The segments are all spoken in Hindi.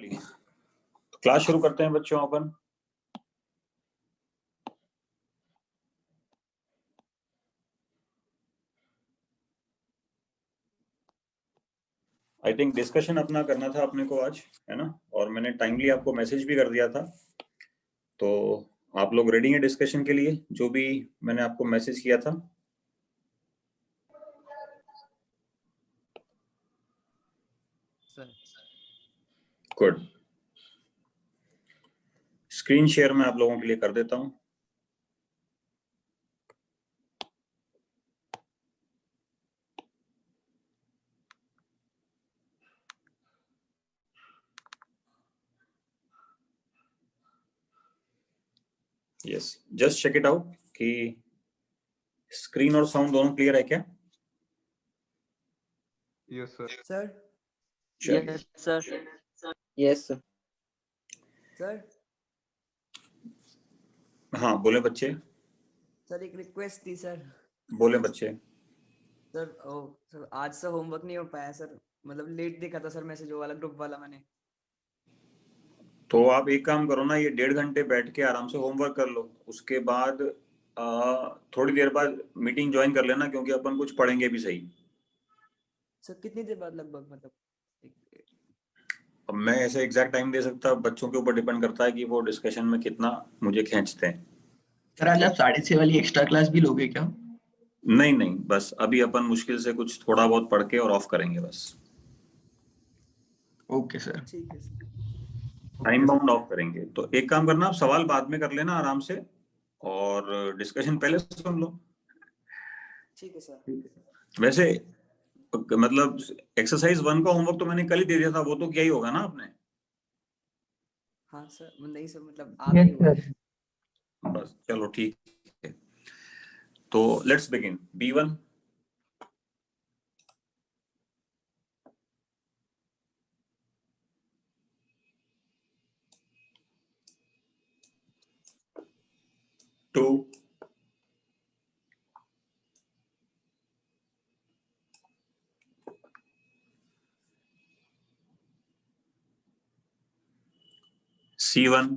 चलिए तो क्लास शुरू करते हैं बच्चों अपन। आई थिंक डिस्कशन अपना करना था अपने को आज, है ना। और मैंने टाइमली आपको मैसेज भी कर दिया था, तो आप लोग रेडी हैं डिस्कशन के लिए जो भी मैंने आपको मैसेज किया था? गुड। स्क्रीन शेयर मैं आप लोगों के लिए कर देता हूं। Yes, just check it out कि स्क्रीन और साउंड दोनों क्लियर है क्या? Yes sir. चलिए। Yes sir. Yes sir. Sir हाँ बोले बच्चे। सर एक रिक्वेस्ट थी सर। बोले बच्चे। सर आज से होमवर्क नहीं हो पाया सर, मतलब लेट देखा था सर मैसेज वो वाला ग्रुप वाला मैंने। तो आप एक काम करो ना, ये 1.5 घंटे बैठ के आराम से होमवर्क कर लो, उसके बाद थोड़ी देर बाद मीटिंग ज्वाइन कर लेना, क्योंकि अपन कुछ पढ़ेंगे भी सही। सर कितनी देर बाद लगभग, मतलब अब मैं ऐसे एग्जैक्ट टाइम दे सकता, बच्चों के ऊपर डिपेंड करता है कि वो डिस्कशन में कितना मुझे खींचते हैं। सर आज आप 6:30 वाली एक्स्ट्रा क्लास भी लोगे क्या? नहीं नहीं, बस अभी अपन मुश्किल से कुछ थोड़ा बहुत पढ़ के और ऑफ करेंगे बस। Okay sir. ठीक है सर। टाइम बाउंड ऑफ करेंगे। तो एक काम करना, आप सवाल बाद में कर लेना आराम से, और डिस्कशन पहले सुन लो। ठीक है सर। वैसे मतलब एक्सरसाइज 1 का होमवर्क तो मैंने कल ही दे दिया था, वो तो किया ही होगा ना आपने? हाँ सर, नहीं सर मतलब आगे ही हुआ है। बस चलो ठीक है, तो let's begin. B1। To. C1।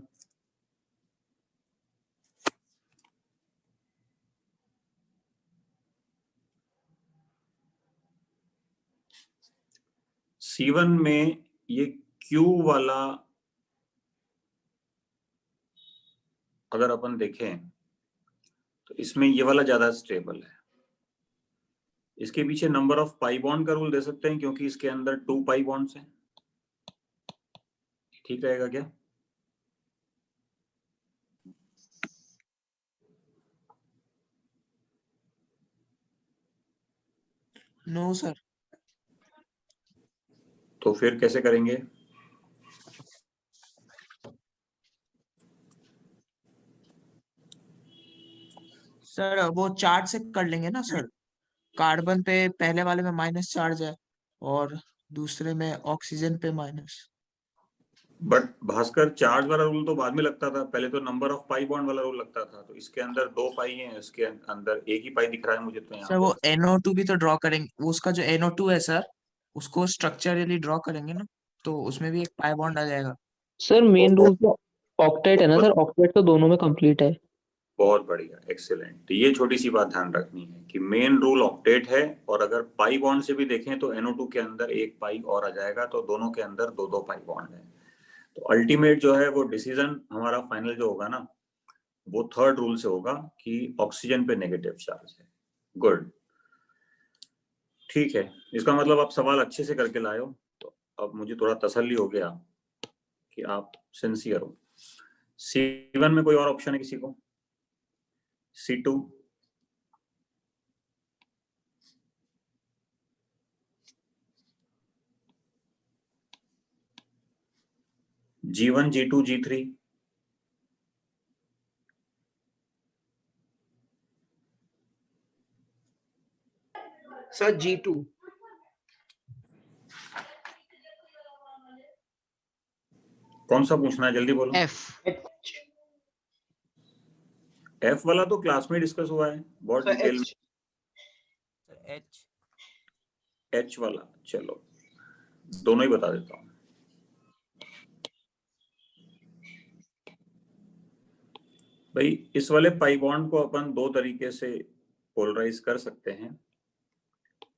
C1 में ये Q वाला अगर अपन देखें तो इसमें ये वाला ज्यादा स्टेबल है। इसके पीछे नंबर ऑफ पाई बॉन्ड का रूल दे सकते हैं, क्योंकि इसके अंदर 2 पाई बॉन्ड्स हैं। ठीक रहेगा क्या? No sir. तो फिर कैसे करेंगे? सर वो चार्ज से कर लेंगे ना सर। कार्बन पे पहले वाले में माइनस चार्ज है और दूसरे में ऑक्सीजन पे माइनस। बट भास्कर, चार्ज वाला रूल तो बाद में लगता था, पहले तो नंबर ऑफ पाई बॉन्ड वाला रूल लगता था। तो इसके अंदर 2 पाई हैं, इसके अंदर एक ही पाई दिख रहा है मुझे तो यहाँ सर वो पे। NO2 भी तो ड्रॉ करेंगे, वो उसका जो NO2 है सर उसको स्ट्रक्चरली ड्रॉ करेंगे ना, तो उसमें भी एक पाई बॉन्ड आ जाएगा। सर मेन रूल तो ऑक्टेट है ना सर, ऑक्टेट तो दोनों में कंप्लीट है। बहुत बढ़िया, एक्सीलेंट। ये छोटी सी बात ध्यान रखनी है कि मेन रूल ऑक्टेट है, और अगर पाई बॉन्ड से भी देखें तो NO2 के अंदर एक पाई और आ जाएगा, तो दोनों के अंदर 2-2 पाई बॉन्ड है। तो अल्टीमेट जो है वो डिसीजन हमारा फाइनल जो होगा ना, वो 3rd रूल से होगा कि ऑक्सीजन पे नेगेटिव चार्ज है। गुड, ठीक है। इसका मतलब आप सवाल अच्छे से करके लाए हो, तो अब मुझे थोड़ा तसल्ली हो गया कि आप सिंसियर हो। C1 में कोई और ऑप्शन है किसी को? C2। G1, G2, G3। Sir G2। कौन सा पूछना है, जल्दी बोलो। F। F वाला तो क्लास में डिस्कस हुआ है बहुत डिटेल में। सर H वाला चलो दोनों ही बता देता हूँ। भाई इस वाले पाई बॉन्ड को अपन दो तरीके से पोलराइज कर सकते हैं,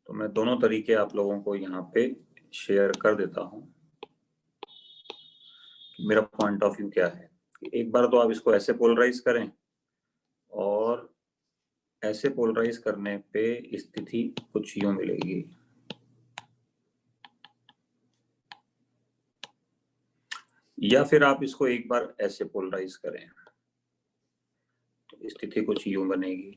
तो मैं दोनों तरीके आप लोगों को यहाँ पे शेयर कर देता हूँ कि मेरा पॉइंट ऑफ व्यू क्या है। एक बार तो आप इसको ऐसे पोलराइज करें, और ऐसे पोलराइज करने पे स्थिति कुछ यूं मिलेगी। या फिर आप इसको एक बार ऐसे पोलराइज करें तो स्थिति कुछ यूं बनेगी।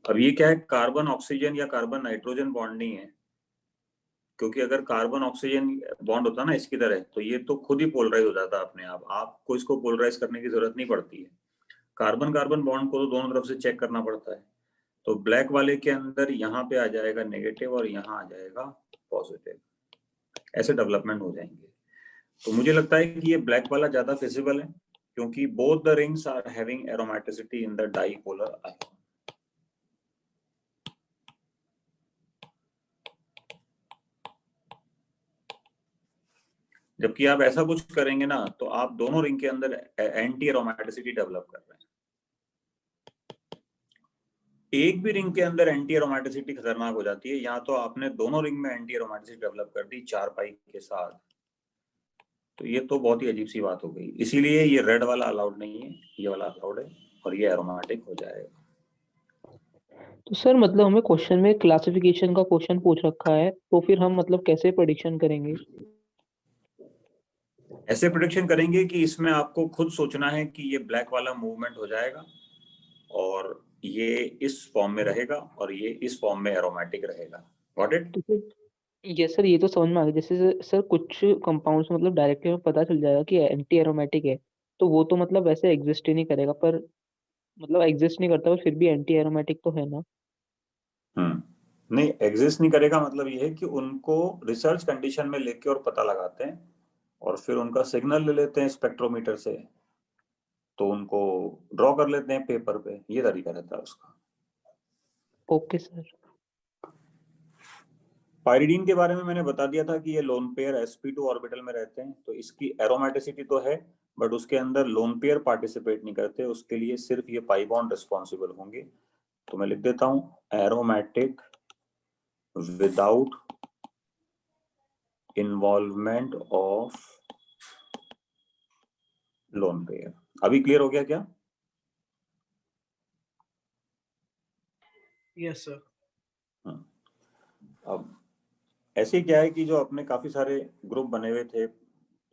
अब ये क्या है, कार्बन ऑक्सीजन या कार्बन नाइट्रोजन बॉन्ड नहीं है, क्योंकि अगर कार्बन ऑक्सीजन बॉन्ड होता ना इसकी तरह, तो ये तो खुद ही पोलराइज हो जाता अपने आप, आपको इसको पोलराइज करने की जरूरत नहीं पड़ती है। कार्बन कार्बन बॉन्ड को तो दोनों तरफ से चेक करना पड़ता है। तो ब्लैक वाले के अंदर यहाँ पे आ जाएगा नेगेटिव और यहाँ आ जाएगा पॉजिटिव, ऐसे डेवलपमेंट हो जाएंगे। तो मुझे लगता है कि ये ब्लैक वाला ज्यादा फिजिबल है, क्योंकि both the rings are having aromaticity in the dipolar ion. जबकि आप ऐसा कुछ करेंगे ना, तो आप दोनों रिंग के अंदर एंटी एरोमेटिसिटी डेवलप कर रहे हैं। एक भी रिंग के अंदर एंटी एरोमेटिसिटी खतरनाक हो जाती है। यहाँ तो आपने दोनों रिंग में एंटी एरोमेटिसिटी डेवलप कर दी 4 पाई के साथ, तो ये तो बहुत ही अजीब सी बात हो गई। इसीलिए ये रेड वाला अलाउड नहीं है, ये वाला अलाउड है, और ये एरोमेटिक हो जाएगा। तो सर मतलब हमें क्वेश्चन में क्लासिफिकेशन का क्वेश्चन पूछ रखा है, तो फिर हम मतलब कैसे प्रेडिक्शन करेंगे? ऐसे प्रेडिक्शन करेंगे कि इसमें आपको खुद सोचना है कि ये ब्लैक वाला मूवमेंट हो जाएगा, और ये इस फॉर्म में रहेगा, और ये इस फॉर्म में एरोमेटिक रहेगा। Got it? तो फिर यस सर, ये तो समझ में आ गया। जैसे सर कुछ कंपाउंड्स मतलब डायरेक्टली में पता चल जाएगा कि एंटी एरोमेटिक है, तो वो तो मतलब वैसे एग्जिस्ट ही नहीं करेगा, पर मतलब एग्जिस्ट नहीं करता, पर फिर भी एंटी एरोमेटिक तो है ना? नहीं, एग्जिस्ट नहीं करेगा मतलब ये है कि उनको रिसर्च कंडीशन में लेके और पता लगाते हैं, और फिर उनका सिग्नल ले लेते हैं स्पेक्ट्रोमीटर से, तो उनको ड्रॉ कर लेते हैं पेपर पे। ये तरीका रहता है उसका। Okay sir. पाइरिडीन के बारे में मैंने बता दिया था कि ये लोन पेयर sp2 ऑर्बिटल में रहते हैं, तो इसकी एरोमेटिसिटी तो है, बट उसके अंदर लोन पेयर पार्टिसिपेट नहीं करते, उसके लिए सिर्फ ये पाई बॉन्ड रिस्पॉन्सिबल होंगे। तो मैं लिख देता हूं aromatic without involvement of lone pair. अभी क्लियर हो गया क्या? Yes sir. अब ऐसे क्या है कि जो अपने काफी सारे ग्रुप बने हुए थे,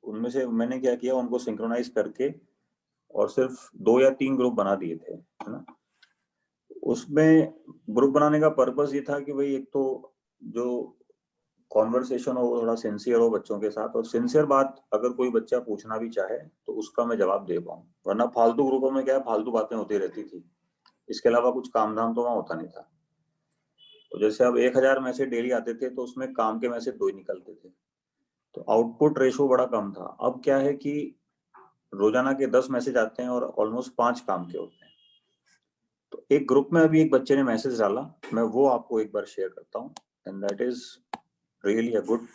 उनमें से मैंने क्या किया, उनको सिंक्रोनाइज करके और सिर्फ 2 या 3 ग्रुप बना दिए थे, है ना। उसमें ग्रुप बनाने का पर्पस ये था कि भाई एक तो जो कॉन्वर्सेशन हो वो थोड़ा सिंसियर हो बच्चों के साथ, और सिंसियर बात अगर कोई बच्चा पूछना भी चाहे तो उसका मैं जवाब दे पाऊँ, वरना फालतू ग्रुपों में क्या है, फालतू बातें होती रहती थी, इसके अलावा कुछ काम धाम तो वहाँ होता नहीं था। तो जैसे अब 1000 मैसेज डेली आते थे, तो उसमें काम के मैसेज 2 ही निकलते थे, तो आउटपुट रेशो बड़ा कम था। अब क्या है कि रोजाना के 10 मैसेज आते हैं और ऑलमोस्ट 5 काम के होते हैं। तो एक ग्रुप में अभी एक बच्चे ने मैसेज डाला, मैं वो आपको एक बार शेयर करता हूँ, and that is really a good.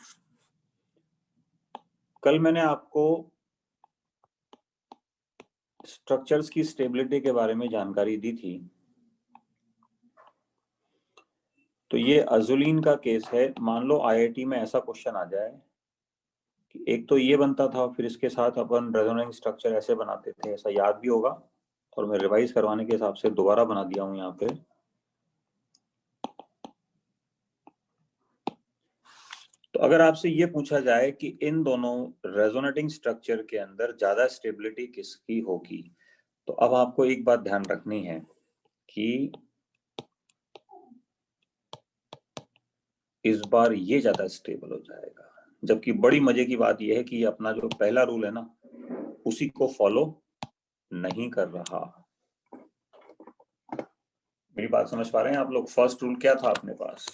कल मैंने आपको स्ट्रक्चर्स की स्टेबिलिटी के बारे में जानकारी दी थी। तो ये अजुलिन का केस है। मान लो आईआईटी में ऐसा क्वेश्चन आ जाए कि एक तो ये बनता था, फिर इसके साथ अपन रेजोनेंस स्ट्रक्चर ऐसे बनाते थे, ऐसा याद भी होगा, और मैं रिवाइज करवाने के हिसाब से दोबारा बना दिया हूं यहाँ पे। तो अगर आपसे ये पूछा जाए कि इन दोनों रेजोनेटिंग स्ट्रक्चर के अंदर ज्यादा स्टेबिलिटी किसकी होगी, तो अब आपको एक बात ध्यान रखनी है कि इस बार ये ज्यादा स्टेबल हो जाएगा। जबकि बड़ी मजे की बात यह है कि अपना जो पहला रूल है ना, उसी को फॉलो नहीं कर रहा। मेरी बात समझ पा रहे हैं आप लोग? फर्स्ट रूल क्या था अपने पास?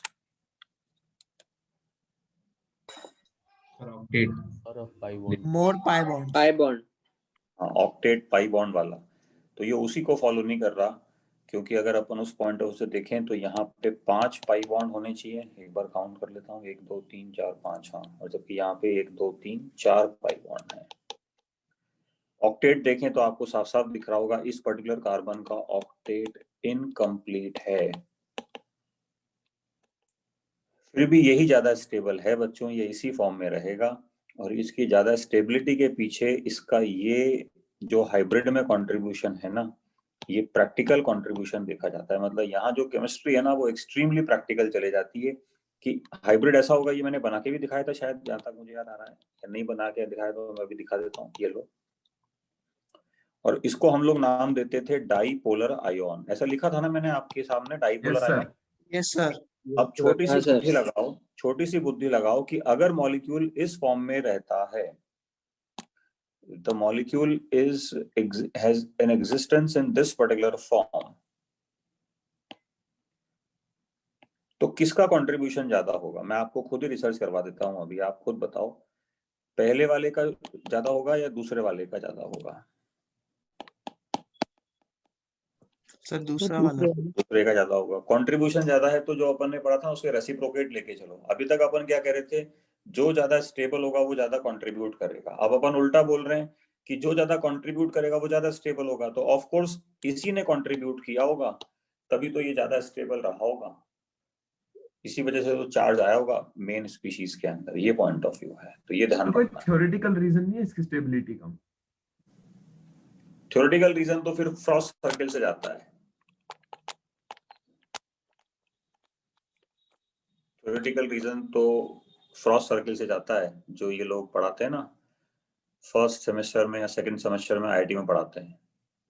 मोर पाई बॉन्ड। Pi bond. हाँ, ऑक्टेट पाई बॉन्ड वाला। तो ये उसी को फॉलो नहीं कर रहा, क्योंकि अगर अपन उस पॉइंट ऑफ व्यू से देखें तो यहाँ पे 5 पाई बॉन्ड होने चाहिए। एक बार काउंट कर लेता हूँ, 1 2 3 4 5, हाँ, और जबकि यहाँ पे 1 2 3 4 पाई बॉन्ड है। ऑक्टेट देखें तो आपको साफ साफ दिख रहा होगा इस पर्टिकुलर कार्बन का ऑक्टेट इनकम्प्लीट है। फिर भी यही ज्यादा स्टेबल है बच्चों, ये इसी फॉर्म में रहेगा। और इसकी ज्यादा स्टेबिलिटी के पीछे इसका ये जो हाइब्रिड में कंट्रीब्यूशन है ना, ये प्रैक्टिकल कंट्रीब्यूशन देखा जाता है। मतलब यहाँ जो केमिस्ट्री है ना वो एक्सट्रीमली प्रैक्टिकल चले जाती है कि हाइब्रिड ऐसा होगा। ये मैंने बना के भी दिखाया था शायद, जहाँ तक मुझे याद आ रहा है, या नहीं बना के दिखाया तो मैं भी दिखा देता हूँ। ये लो, और इसको हम लोग नाम देते थे डाईपोलर आयोन। ऐसा लिखा था ना मैंने आपके सामने, डाईपोलर आयोन। Yes sir. अब छोटी सी बुद्धि लगाओ, छोटी सी बुद्धि लगाओ कि अगर मॉलिक्यूल इस फॉर्म में रहता है, the molecule has an existence in this particular form, तो किसका कंट्रीब्यूशन ज्यादा होगा? मैं आपको खुद ही रिसर्च करवा देता हूं अभी, आप खुद बताओ, पहले वाले का ज्यादा होगा या दूसरे वाले का ज्यादा होगा? सर दूसरा वाला। दूसरे का ज्यादा होगा। कंट्रीब्यूशन ज्यादा है तो जो अपन ने पढ़ा था उसके रेसिप्रोकेट लेके चलो। अभी तक अपन क्या कह रहे थे, जो ज्यादा स्टेबल होगा वो ज्यादा कंट्रीब्यूट करेगा। अब अपन उल्टा बोल रहे हैं कि जो ज्यादा कंट्रीब्यूट करेगा वो ज्यादा स्टेबल होगा। तो ऑफ कोर्स इसी ने कंट्रीब्यूट किया होगा, तभी तो ये ज्यादा स्टेबल रहा होगा। इसी वजह से तो चार्ज आया होगा मेन स्पीशीज के अंदर। ये पॉइंट ऑफ व्यू है, तो ये ध्यान तो कोई रखना। थ्योरेटिकल रीजन नहीं है इसकी स्टेबिलिटी का? थ्योरेटिकल रीजन तो फिर फ्रॉस्ट सर्किल से जाता है। थ्योरेटिकल रीजन तो फ्रॉस्ट सर्किल से जाता है, जो ये लोग पढ़ाते हैं ना फर्स्ट सेमेस्टर में या सेकंड सेमेस्टर में आईआईटी में पढ़ाते हैं,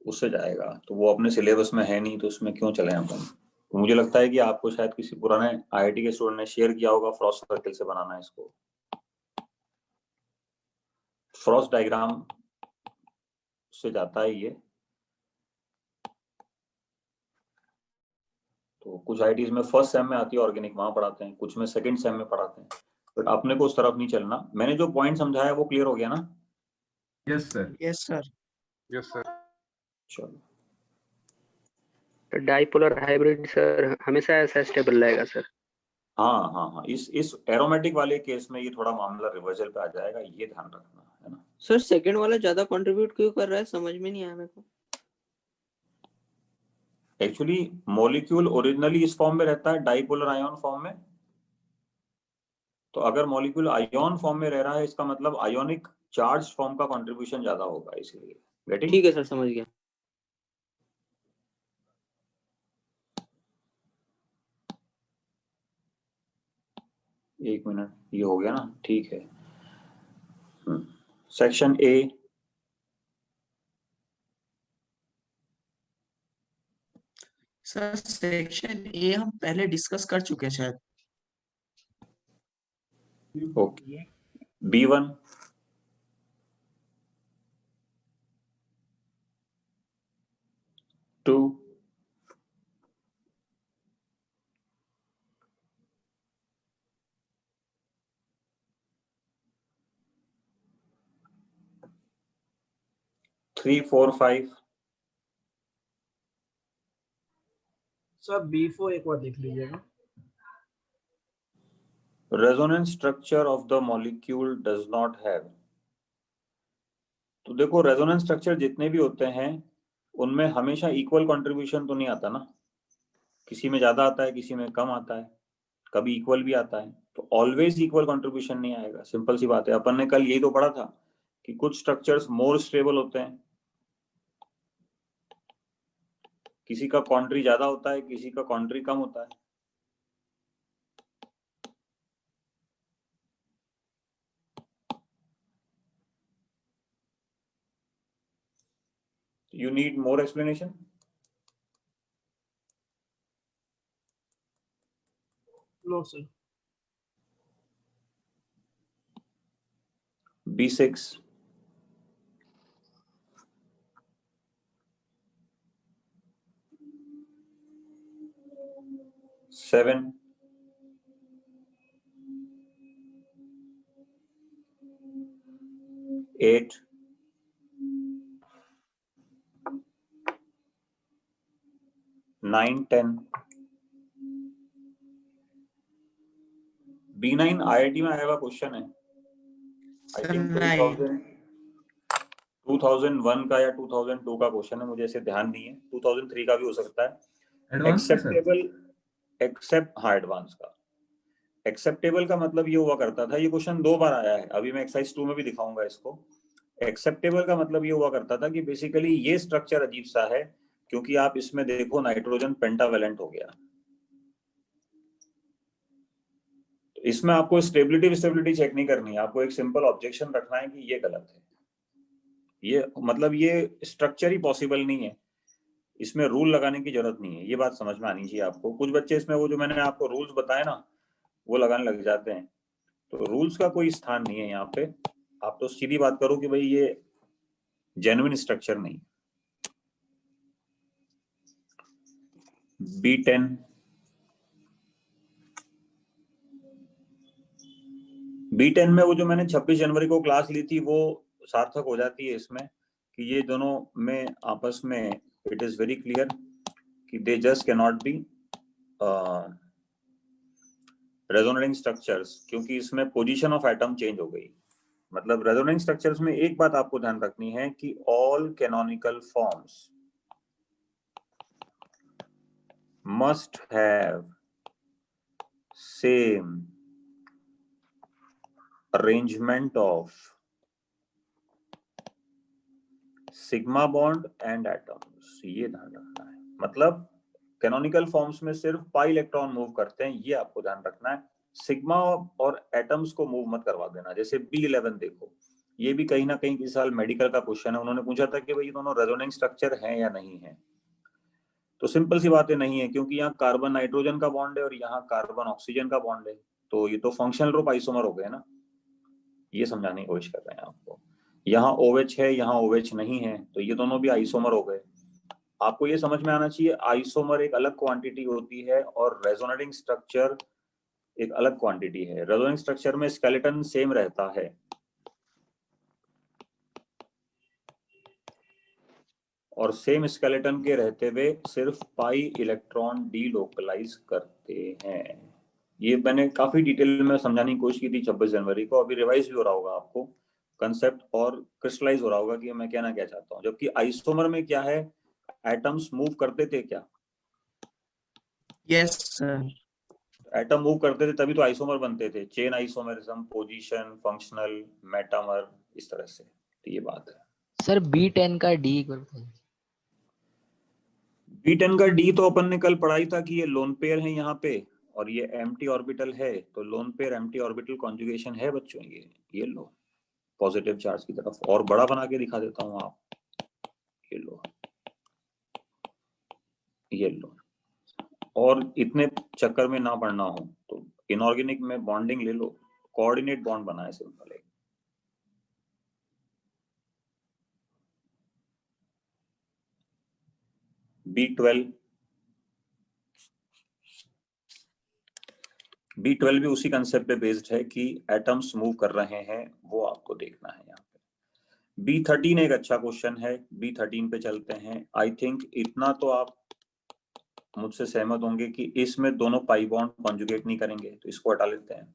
उससे जाएगा। तो वो अपने सिलेबस में है नहीं, तो उसमें क्यों चले अपन। तो मुझे लगता है कि आपको शायद किसी पुराने आईआईटी के स्टूडेंट ने शेयर किया होगा फ्रॉस्ट सर्किल से बनाना है इसको। फ्रॉस्ट डायग्राम से जाता है ये। तो कुछ आईआईटीज में फर्स्ट सेम में आती है ऑर्गेनिक, वहां पढ़ाते हैं, कुछ में सेकंड सेम में पढ़ाते हैं। बट अपने को उस तरफ नहीं चलना। मैंने जो पॉइंट समझाया वो क्लियर हो गया ना? Yes sir. Yes sir. Yes sir. चलो, तो डाइपोलर हाइब्रिड सर हमेशा ऐसा स्टेबल रहेगा सर? हाँ हाँ हाँ, इस एरोमेटिक वाले केस में ये थोड़ा मामला रिवर्सल पे आ जाएगा, ये ध्यान रखना है ना। सर सेकंड वाला ज्यादा कंट्रीब्यूट क्यों कर रहा है, समझ में नहीं आया मेरे को। एक्चुअली मॉलिक्यूल ओरिजिनली इस फॉर्म में रहता है, डाइपोलर आयन फॉर्म में। तो अगर मॉलिक्यूल आयन फॉर्म में रह रहा है, इसका मतलब आयोनिक चार्ज फॉर्म का कंट्रीब्यूशन ज्यादा होगा, इसलिए। गेटिंग? ठीक है सर, समझ गया। एक मिनट, ये हो गया ना? ठीक है। Section A, sir section A हम पहले डिस्कस कर चुके हैं शायद। Okay. B1, two, three, four, five, sir B4 एक बार देख लीजिएगा। Resonance structure of the molecule does not have. तो देखो, रेजोनेंस स्ट्रक्चर जितने भी होते हैं उनमें हमेशा इक्वल कंट्रीब्यूशन तो नहीं आता ना। किसी में ज्यादा आता है, किसी में कम आता है, कभी इक्वल भी आता है। तो ऑलवेज इक्वल कंट्रीब्यूशन नहीं आएगा, सिंपल सी बात है। अपन ने कल यही तो पढ़ा था कि कुछ स्ट्रक्चर्स मोर स्टेबल होते हैं, किसी का कॉन्ट्री ज्यादा होता है, किसी का कॉन्ट्री कम होता है। You need more explanation? No sir. B6, seven, 8, 9, 10। B9 IIT में आया हुआ क्वेश्चन है। I sir think 9। 2000 2001 का या 2002 का क्वेश्चन है, मुझे ऐसे ध्यान नहीं है, 2003 का भी हो सकता है। एडवांस का सर? एक्सेप्टेबल, हाँ एडवांस का। एक्सेप्टेबल का मतलब ये हुआ करता था, ये क्वेश्चन 2 बार आया है, अभी मैं एक्सरसाइज 2 में भी दिखाऊंगा इसको। एक्सेप्टेबल का मतलब ये हुआ करता था कि बेसिकली ये स्ट्रक्चर अजीब सा है, क्योंकि आप इसमें देखो नाइट्रोजन पेंटावेलेंट हो गया, तो इसमें आपको स्टेबिलिटी चेक नहीं करनी है, आपको एक सिंपल ऑब्जेक्शन रखना है कि ये गलत है, ये मतलब ये स्ट्रक्चर ही पॉसिबल नहीं है, इसमें रूल लगाने की जरूरत नहीं है, ये बात समझ में आनी चाहिए आपको। कुछ बच्चे इसमें वो जो मैंने आपको रूल्स बताए ना वो लगाने लग जाते हैं, तो रूल्स का कोई स्थान नहीं है यहाँ पे, आप तो सीधी बात करो कि भाई ये जेन्युइन स्ट्रक्चर नहीं। B10 B10 में वो जो मैंने 26 जनवरी को क्लास ली थी वो सार्थक हो जाती है इसमें, कि ये दोनों में आपस में इट इज वेरी क्लियर कि they just can not be resonating structures, क्योंकि इसमें पोजीशन ऑफ एटम चेंज हो गई। मतलब रेजोनेटिंग स्ट्रक्चर्स में एक बात आपको ध्यान रखनी है कि all canonical forms must have same arrangement of sigma bond and atoms, ये ध्यान रखना है। मतलब कैनोनिकल फॉर्म्स में सिर्फ पाई इलेक्ट्रॉन मूव करते हैं, ये आपको ध्यान रखना है, सिग्मा और एटम्स को मूव मत करवा देना। जैसे B11 देखो, ये भी कहीं ना कहीं किसी साल मेडिकल का क्वेश्चन है, उन्होंने पूछा था कि भाई ये दोनों रेजोनेंस स्ट्रक्चर हैं या नहीं है, तो सिंपल सी बातें नहीं है, क्योंकि यहाँ कार्बन नाइट्रोजन का बॉन्ड है और यहाँ कार्बन ऑक्सीजन का बॉन्ड है, तो ये तो फंक्शनल ग्रुप आइसोमर हो गए ना, ये समझाने की कोशिश कर रहे हैं आपको। यहाँ OH है, यहाँ OH नहीं है, तो ये दोनों भी आइसोमर हो गए। आपको ये समझ में आना चाहिए आइसोमर एक अलग क्वांटिटी होती है और रेजोनेटिंग स्ट्रक्चर एक अलग क्वांटिटी है। रेजोनेटिंग स्ट्रक्चर में स्केलेटन सेम रहता है और सेम स्केलेटन के रहते हुए सिर्फ पाई इलेक्ट्रॉन डीलोकलाइज करते हैं। ये मैंने काफी डिटेल में समझाने की कोशिश की थी 26 जनवरी को, अभी रिवाइज भी हो रहा होगा आपको कंसेप्ट और क्रिस्टलाइज हो रहा होगा कि मैं कहना क्या चाहता हूँ। जबकि आइसोमर में क्या है, एटम्स मूव करते थे क्या? Yes sir. एटम मूव करते थे तभी तो आइसोमर बनते थे, chain isomerism, position, functional, metamer, इस तरह से, तो ये बात है। सर B10 का D B10 का D तो अपन ने कल पढ़ाई था कि ये लोन पेयर है यहाँ पे और ये एम्प्टी ऑर्बिटल है, तो lone pair empty orbital conjugation है बच्चों, ये लो पॉजिटिव चार्ज की तरफ, और बड़ा बना के दिखा देता हूँ आप, ये लो, ये लो, और इतने चक्कर में ना पड़ना हो तो इनऑर्गेनिक में बॉन्डिंग ले लो, कोऑर्डिनेट बॉन्ड बना है सिंपल है। B12 भी उसी कंसेप्ट पे बेस्ड है कि एटम्स मूव कर रहे हैं, वो आपको देखना है यहाँ पे। B13 एक अच्छा क्वेश्चन है, B13 पे चलते हैं। आई थिंक इतना तो आप मुझसे सहमत होंगे कि इसमें दोनों पाई बॉन्ड कॉन्जुगेट नहीं करेंगे, तो इसको हटा लेते हैं।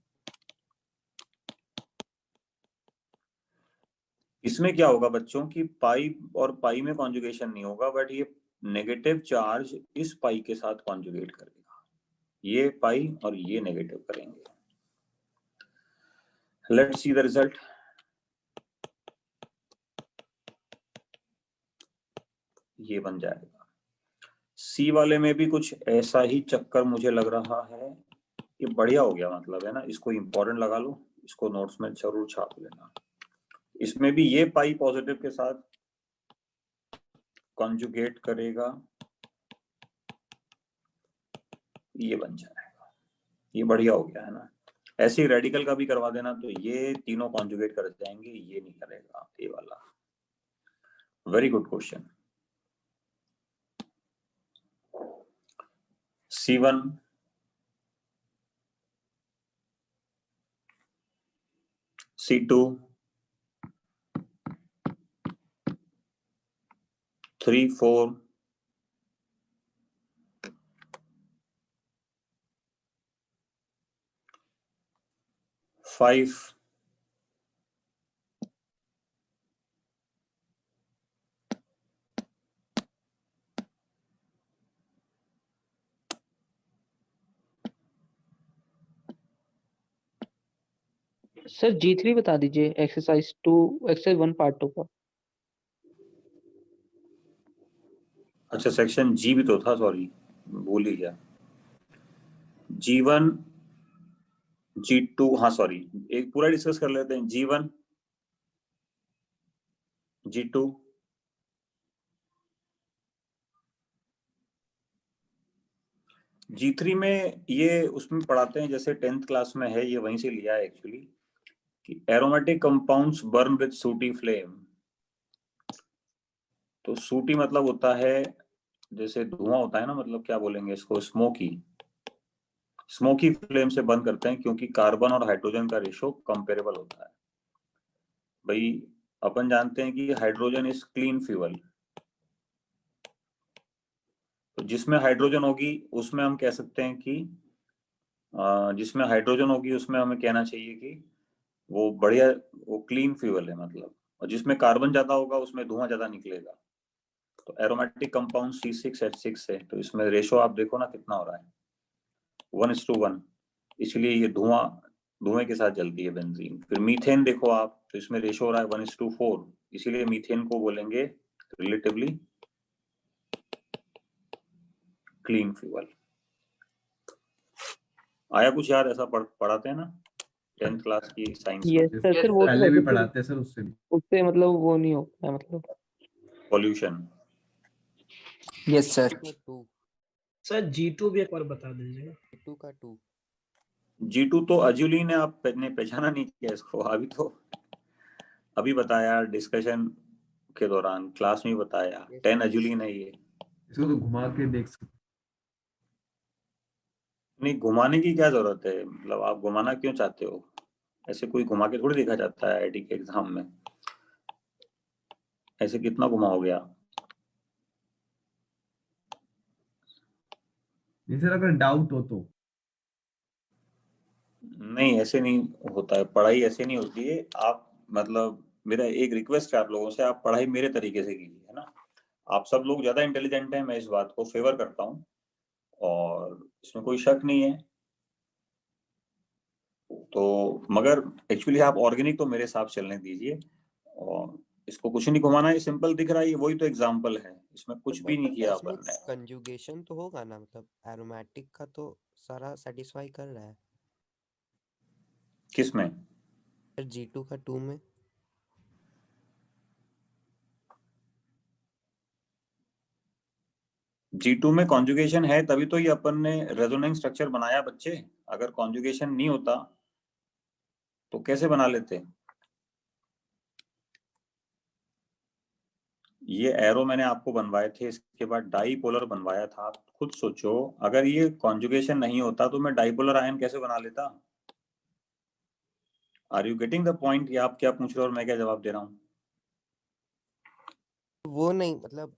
इसमें क्या होगा बच्चों कि पाई और पाई में कॉन्जुगेशन नहीं होगा, बट ये नेगेटिव चार्ज इस पाई के साथ कॉन्जुगेट करेगा, ये पाई और ये नेगेटिव करेंगे। Let's see the result. ये बन जाएगा। सी वाले में भी कुछ ऐसा ही चक्कर मुझे लग रहा है, ये बढ़िया हो गया, मतलब है ना, इसको इंपॉर्टेंट लगा लो, इसको नोट्स में जरूर छाप लेना। इसमें भी ये पाई पॉजिटिव के साथ कॉन्जुगेट करेगा, ये बन जाएगा, ये बढ़िया हो गया है ना। ऐसे ही रेडिकल का भी करवा देना, तो ये तीनों कॉन्जुगेट कर जाएंगे, ये नहीं करेगा ये वाला। Very good question. C1 C2 3 4 5 sir G3 बता दीजिए, एक्सरसाइज 1 पार्ट 2 का। अच्छा सेक्शन जी भी तो था, सॉरी भूल ही गया। G1 G2, हाँ सॉरी, एक पूरा डिस्कस कर लेते हैं। G1 G2 G3 में ये उसमें पढ़ाते हैं, जैसे 10th क्लास में है, ये वहीं से लिया है एक्चुअली, कि एरोमेटिक कंपाउंड्स बर्न विद सूटी फ्लेम। तो सूटी मतलब होता है जैसे धुआं होता है ना, मतलब क्या बोलेंगे इसको, स्मोकी। स्मोकी फ्लेम से बर्न करते हैं क्योंकि कार्बन और हाइड्रोजन का रेशो कंपेरेबल होता है। भाई अपन जानते हैं कि हाइड्रोजन इज क्लीन फ्यूल, तो जिसमें हाइड्रोजन होगी उसमें हम कह सकते हैं कि जिसमें हाइड्रोजन होगी उसमें हमें कहना चाहिए कि वो बढ़िया, वो क्लीन फ्यूल है मतलब। और जिसमें कार्बन ज्यादा होगा उसमें धुआं ज्यादा निकलेगा। तो एरोमेटिक कंपाउंड C6H6 है, तो इसमें रेशो आप देखो ना कितना हो रहा है, 1:1। इसलिए ये धुएं के साथ जलती है बेंजीन। फिर मीथेन देखो आप, तो इसमें रेशो हो रहा है 1:4, इसीलिए मीथेन को बोलेंगे रिलेटिवली क्लीन फ्यूल। आया कुछ याद, ऐसा पढ़ाते हैं ना 10th क्लास की साइंस में। यस सर, सर वो तो पहले भी वैसे फिर पढ़ाते हैं सर, उससे भी। उससे मतलब वो नहीं होता है मतलब। Pollution. Yes sir. Sir G2 भी एक बार बता दीजिए। G2 तो अजुली ने आपने पहचाना नहीं किया इसको, अभी बताया डिस्कशन के दौरान, क्लास में बताया। 10 अजुली ने ये इसको तो घुमा के देख सकते। नहीं, घुमाने की क्या जरूरत है, मतलब आप घुमाना क्यों चाहते हो? ऐसे कोई घुमा के थोड़ी देखा जाता है आईआईटी के एग्जाम में, ऐसे कितना घुमाओगे आप? नहीं सर, अगर डाउट हो तो। नहीं ऐसे नहीं होता है, पढ़ाई ऐसे नहीं होती है। आप मतलब मेरा एक रिक्वेस्ट है आप लोगों से, आप पढ़ाई मेरे तरीके से कीजिए, है ना। आप सब लोग ज्यादा इंटेलिजेंट हैं, मैं इस बात को फेवर करता हूँ और इसमें कोई शक नहीं है। तो मगर एक्चुअली आप ऑर्गेनिक तो मेरे साथ चलने दीजिए, और इसको कुछ नहीं घुमाना है, सिंपल दिख रहा है, वही तो एग्जाम्पल है, इसमें कुछ भी नहीं किया अपन ने। कंजुगेशन तो होगा ना, मतलब एरोमेटिक का तो सारा सेटिस्फाई कर रहा है किसमें? सर, G2 का 2 में। G2 में कॉन्जुगेशन है, तभी तो ये अपन ने रेजोनेंस स्ट्रक्चर बनाया बच्चे। अगर कॉन्जुगेशन नहीं होता तो कैसे बना लेते? ये एरो मैंने आपको बनवाए थे, इसके बाद डाईपोलर बनवाया था। खुद सोचो, अगर ये कॉन्जुगेशन नहीं होता तो मैं डाईपोलर आयन कैसे बना लेता? Are you getting the point? ये आप क्या पूछ रहे हो और मैं क्या जवाब दे रहा हूँ? वो नहीं, मतलब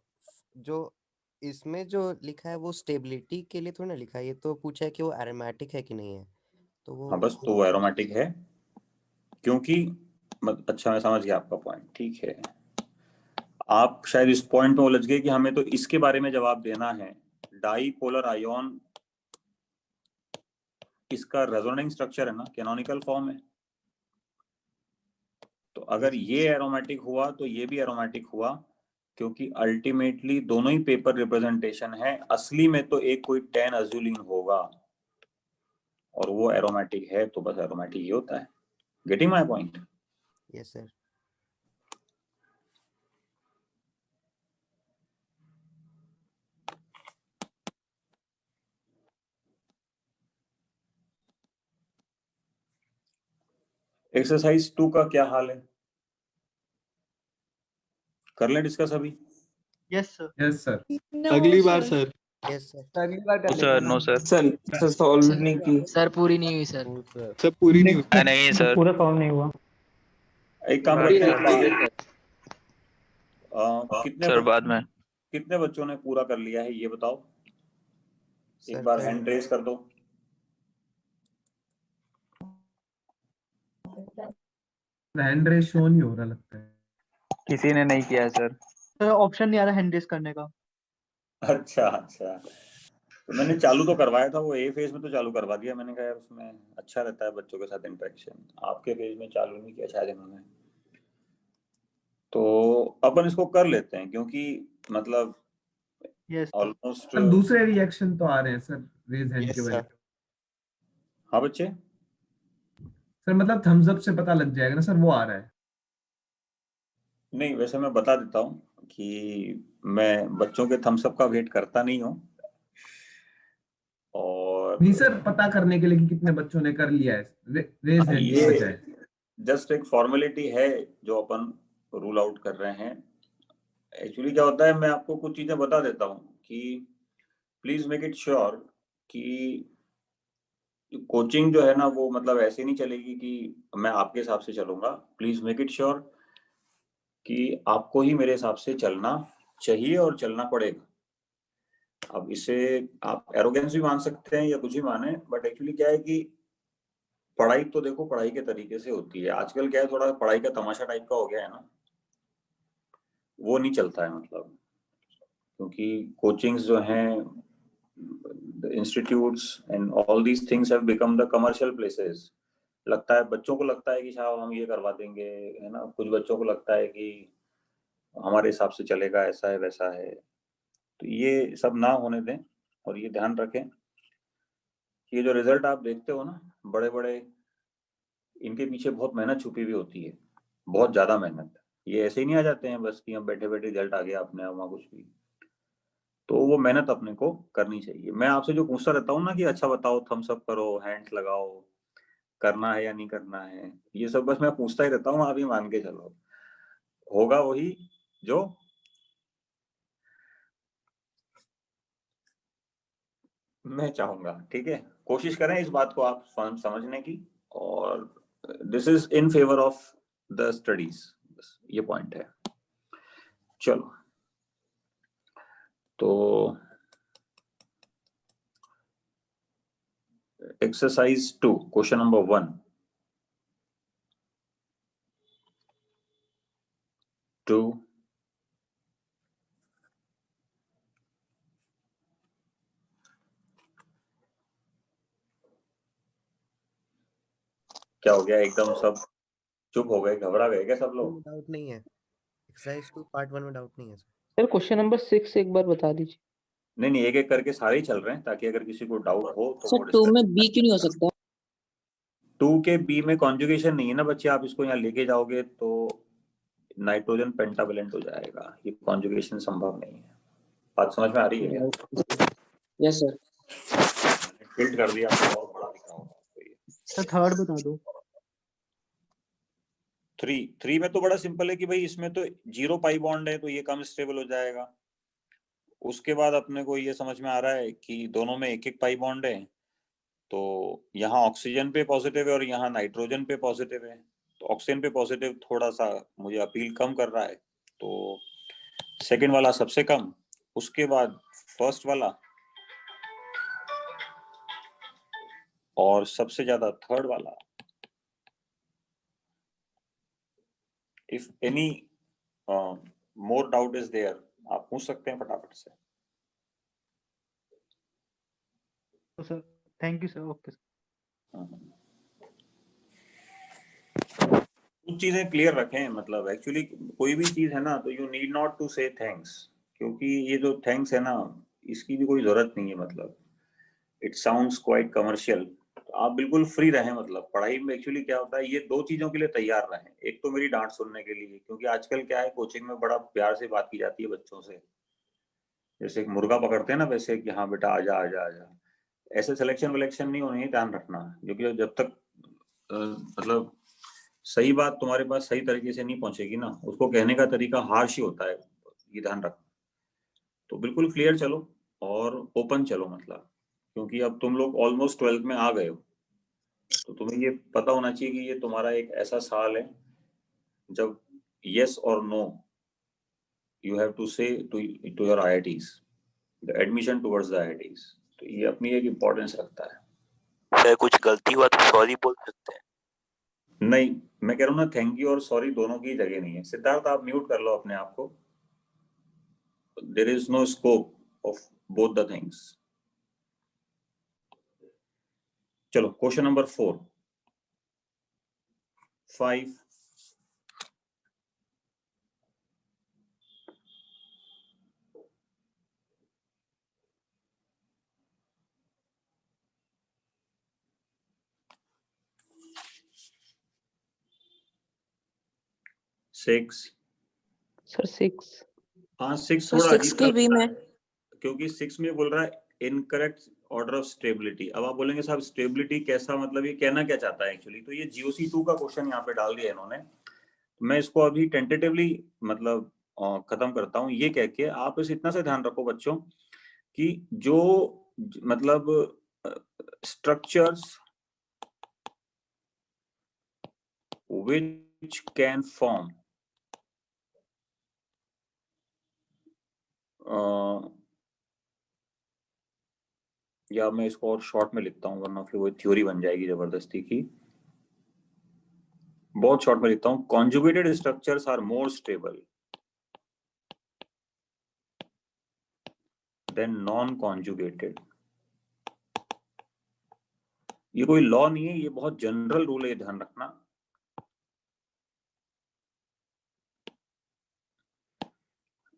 जो इसमें जो लिखा है वो स्टेबिलिटी के लिए थोड़ा ना लिखा है, ये तो पूछा है कि वो एरोमेटिक है कि नहीं है, तो वो हाँ बस, तो वो एरोमेटिक है क्योंकि अच्छा मैं समझ गया आपका पॉइंट, ठीक है। आप शायद इस पॉइंट में उलझ गए कि हमें तो इसके बारे में जवाब देना है। डाईपोलर आयन इसका रेजोनेंस स्ट्रक्चर है ना, कैनोनिकल फॉर्म है। तो अगर ये एरोमेटिक हुआ तो ये भी एरोमेटिक हुआ, क्योंकि अल्टीमेटली दोनों ही पेपर रिप्रेजेंटेशन है। असली में तो एक कोई 10 अजुलिन होगा और वो एरोमेटिक है, तो बस एरोमेटिक ही होता है। Getting my point? Yes sir. Exercise 2 का क्या हाल है, कर ले डिस्कस अभी? Yes sir. Yes sir. अगली बार सर। Yes sir. अगली बार कर लेते सर हैं ना। No sir. सर सॉल्व नहीं की। सर पूरी नहीं हुई सर। सर पूरी नहीं हुई। नहीं सर, पूरा सॉल्व नहीं हुआ। एक काम बाकी करते है हैं, सर बाद में। कितने बच्चों ने पूरा कर लिया है ये बताओ, एक सर बार कर हैंड रेस कर दो। हैंड रेस शो नहीं हो रहा लगता है। किसी ने नहीं किया है सर। सर ऑप्शन नहीं आ रहा हैंड रेस करने का। अच्छा अच्छा, तो मैंने चालू तो करवाया था, वो ए फेज में तो चालू करवा दिया मैंने कहा यार उसमें अच्छा रहता है बच्चों के साथ इंटरेक्शन। आपके फेज में चालू नहीं किया शायद इन्होंने, तो अपन इसको कर लेते हैं क्योंकि मतलब यस ऑलमोस्ट। सर दूसरे रिएक्शन तो आ रहे हैं सर रेज हैंड के यस वजह सर। से। हाँ बच्चे, सर मतलब थम्स अप से पता लग जाएगा ना सर, वो आ रहा है। नहीं वैसे मैं बता देता हूँ कि मैं बच्चों के थम्स अप का वेट करता नहीं हूँ, और नहीं सर, पता करने के लिए कि कितने बच्चों ने कर लिया है, रेज हैंड की ये बजाय। जस्ट एक फॉर्मेलिटी है जो अपन रूल आउट कर रहे हैं। एक्चुअली क्या होता है, मैं आपको कुछ चीजें बता देता हूँ कि प्लीज मेक इट श्योर कि कोचिंग जो है ना वो मतलब ऐसे नहीं चलेगी कि मैं आपके हिसाब से चलूंगा। प्लीज मेक इट श्योर कि आपको ही मेरे हिसाब से चलना चाहिए और चलना पड़ेगा। अब इसे आप एरोगेंस भी मान सकते हैं या कुछ भी माने, बट एक्चुअली क्या है कि पढ़ाई तो देखो पढ़ाई के तरीके से होती है। आजकल क्या है, थोड़ा पढ़ाई का तमाशा टाइप का हो गया है ना, वो नहीं चलता है मतलब। क्योंकि कोचिंग्स जो हैं, institutes and all these things have become the commercial places. लगता है बच्चों को लगता है कि साहब हम ये करवा देंगे, है ना। कुछ बच्चों को लगता है कि हमारे हिसाब से चलेगा, ऐसा है वैसा है। तो ये सब ना होने दें, और ये ध्यान रखें कि ये जो रिजल्ट आप देखते हो ना बड़े बड़े, इनके पीछे बहुत मेहनत छुपी हुई होती है, बहुत ज्यादा मेहनत। ये ऐसे ही नहीं आ जाते हैं बस कि हम बैठे बैठे रिजल्ट आ गया अपने आप वहाँ कुछ भी। तो वो मेहनत अपने को करनी चाहिए। मैं आपसे जो पूछता रहता हूँ ना कि अच्छा बताओ, थम्स अप करो, हैंड्स लगाओ, करना है या नहीं करना है, ये सब बस मैं पूछता ही रहता हूँ, आप ही मान के चलो होगा वही जो मैं चाहूंगा। ठीक है, कोशिश करें इस बात को आप समझने की, और this is in favour of the studies, ये पॉइंट है। चलो तो एक्सरसाइज 2 क्वेश्चन नंबर 1 2 क्या हो गया, एकदम सब चुप हो गए, घबरा गए क्या सब लोग? डाउट नहीं है, एक्सरसाइज 2 पार्ट 1 में डाउट नहीं है सर। सर क्वेश्चन नंबर 6 एक बार बता दीजिए। नहीं नहीं, एक एक करके सारे ही चल रहे हैं ताकि अगर किसी को डाउट हो तो वो सर 2 में बी क्यों नहीं हो सकता? 2 के बी में कॉन्जुगेशन नहीं है ना बच्चे, आप इसको यहाँ लेके जाओगे तो नाइट्रोजन पेंटावेलेंट हो जाएगा, ये कॉन्जुगेशन संभव नहीं है। बात समझ में आ रही है क्या? Yes sir. फिल्ट कर दिया आपको, और बड़ा दिख रहा होगा आपको ये। सर थर्ड बता दो। 3 में तो बड़ा सिंपल है कि भाई इसमें तो 0 पाई बॉन्ड है तो ये कम स्टेबल हो जाएगा। उसके बाद अपने को ये समझ में आ रहा है कि दोनों में एक एक पाई बॉन्ड है, तो यहाँ ऑक्सीजन पे पॉजिटिव है और यहाँ नाइट्रोजन पे पॉजिटिव है, तो ऑक्सीजन पे पॉजिटिव थोड़ा सा मुझे अपील कम कर रहा है, तो सेकंड वाला सबसे कम, उसके बाद फर्स्ट वाला, और सबसे ज्यादा थर्ड वाला। If any more doubt is there, आप पूछ सकते हैं फटाफट से। Sir thank you sir. Okay कुछ चीजें क्लियर रखें, मतलब एक्चुअली कोई भी चीज है ना तो यू नीड नॉट टू से थैंक्स, क्योंकि ये जो थैंक्स है ना इसकी भी कोई जरूरत नहीं है, मतलब इट साउंड्स क्वाइट कमर्शियल। आप बिल्कुल फ्री रहें, मतलब पढ़ाई में एक्चुअली क्या होता है, ये 2 चीजों के लिए तैयार रहें। एक तो मेरी डांट सुनने के लिए, क्योंकि आजकल क्या है कोचिंग में बड़ा प्यार से बात की जाती है बच्चों से, जैसे एक मुर्गा पकड़ते हैं ना वैसे कि हाँ बेटा आजा आजा आजा। ऐसे सिलेक्शन विलेक्शन नहीं होनी है, ध्यान रखना। क्योंकि जब तक मतलब सही बात तुम्हारे पास सही तरीके से नहीं पहुंचेगी ना, उसको कहने का तरीका हार्श ही होता है, ये ध्यान रखना। तो बिल्कुल क्लियर चलो और ओपन चलो, मतलब क्योंकि अब तुम लोग ऑलमोस्ट 12th में आ गए हो, तो तुम्हें ये पता होना चाहिए कि ये तुम्हारा एक ऐसा साल है जब यस और no you have to say to your IITs, the admission towards the IITs। तो ये अपनी एक इम्पोर्टेंस रखता है। सर कुछ गलती हुआ तो सॉरी बोल सकते हैं? नहीं, मैं कह रहा हूँ ना, थैंक यू और सॉरी दोनों की जगह नहीं है। सिद्धार्थ आप म्यूट कर लो अपने आप को, there is no scope of both the things. चलो क्वेश्चन नंबर 4 5 6 सर 6 हाँ 6 सर थोड़ा 6 अजीब सा की भी लगता मैं है क्योंकि 6 में बोल रहा है इनकरेक्ट ऑर्डर ऑफ स्टेबिलिटी। अब आप बोलेंगे साहब स्टेबिलिटी कैसा, मतलब ये कहना क्या चाहता है एक्चुअली। तो ये GOC2 का क्वेश्चन यहाँ पे डाल दिया इन्होंने। मैं इसको अभी टेंटेटिवली मतलब खत्म करता हूँ ये कह के। आप बस इतना से ध्यान रखो बच्चों कि जो मतलब स्ट्रक्चर्स which can form या मैं इसको और शॉर्ट में लिखता हूँ वरना फिर वो थ्योरी बन जाएगी जबरदस्ती की। बहुत शॉर्ट में लिखता हूँ, conjugated structures are more stable than non conjugated. ये कोई लॉ नहीं है, ये बहुत जनरल रूल है, ध्यान रखना।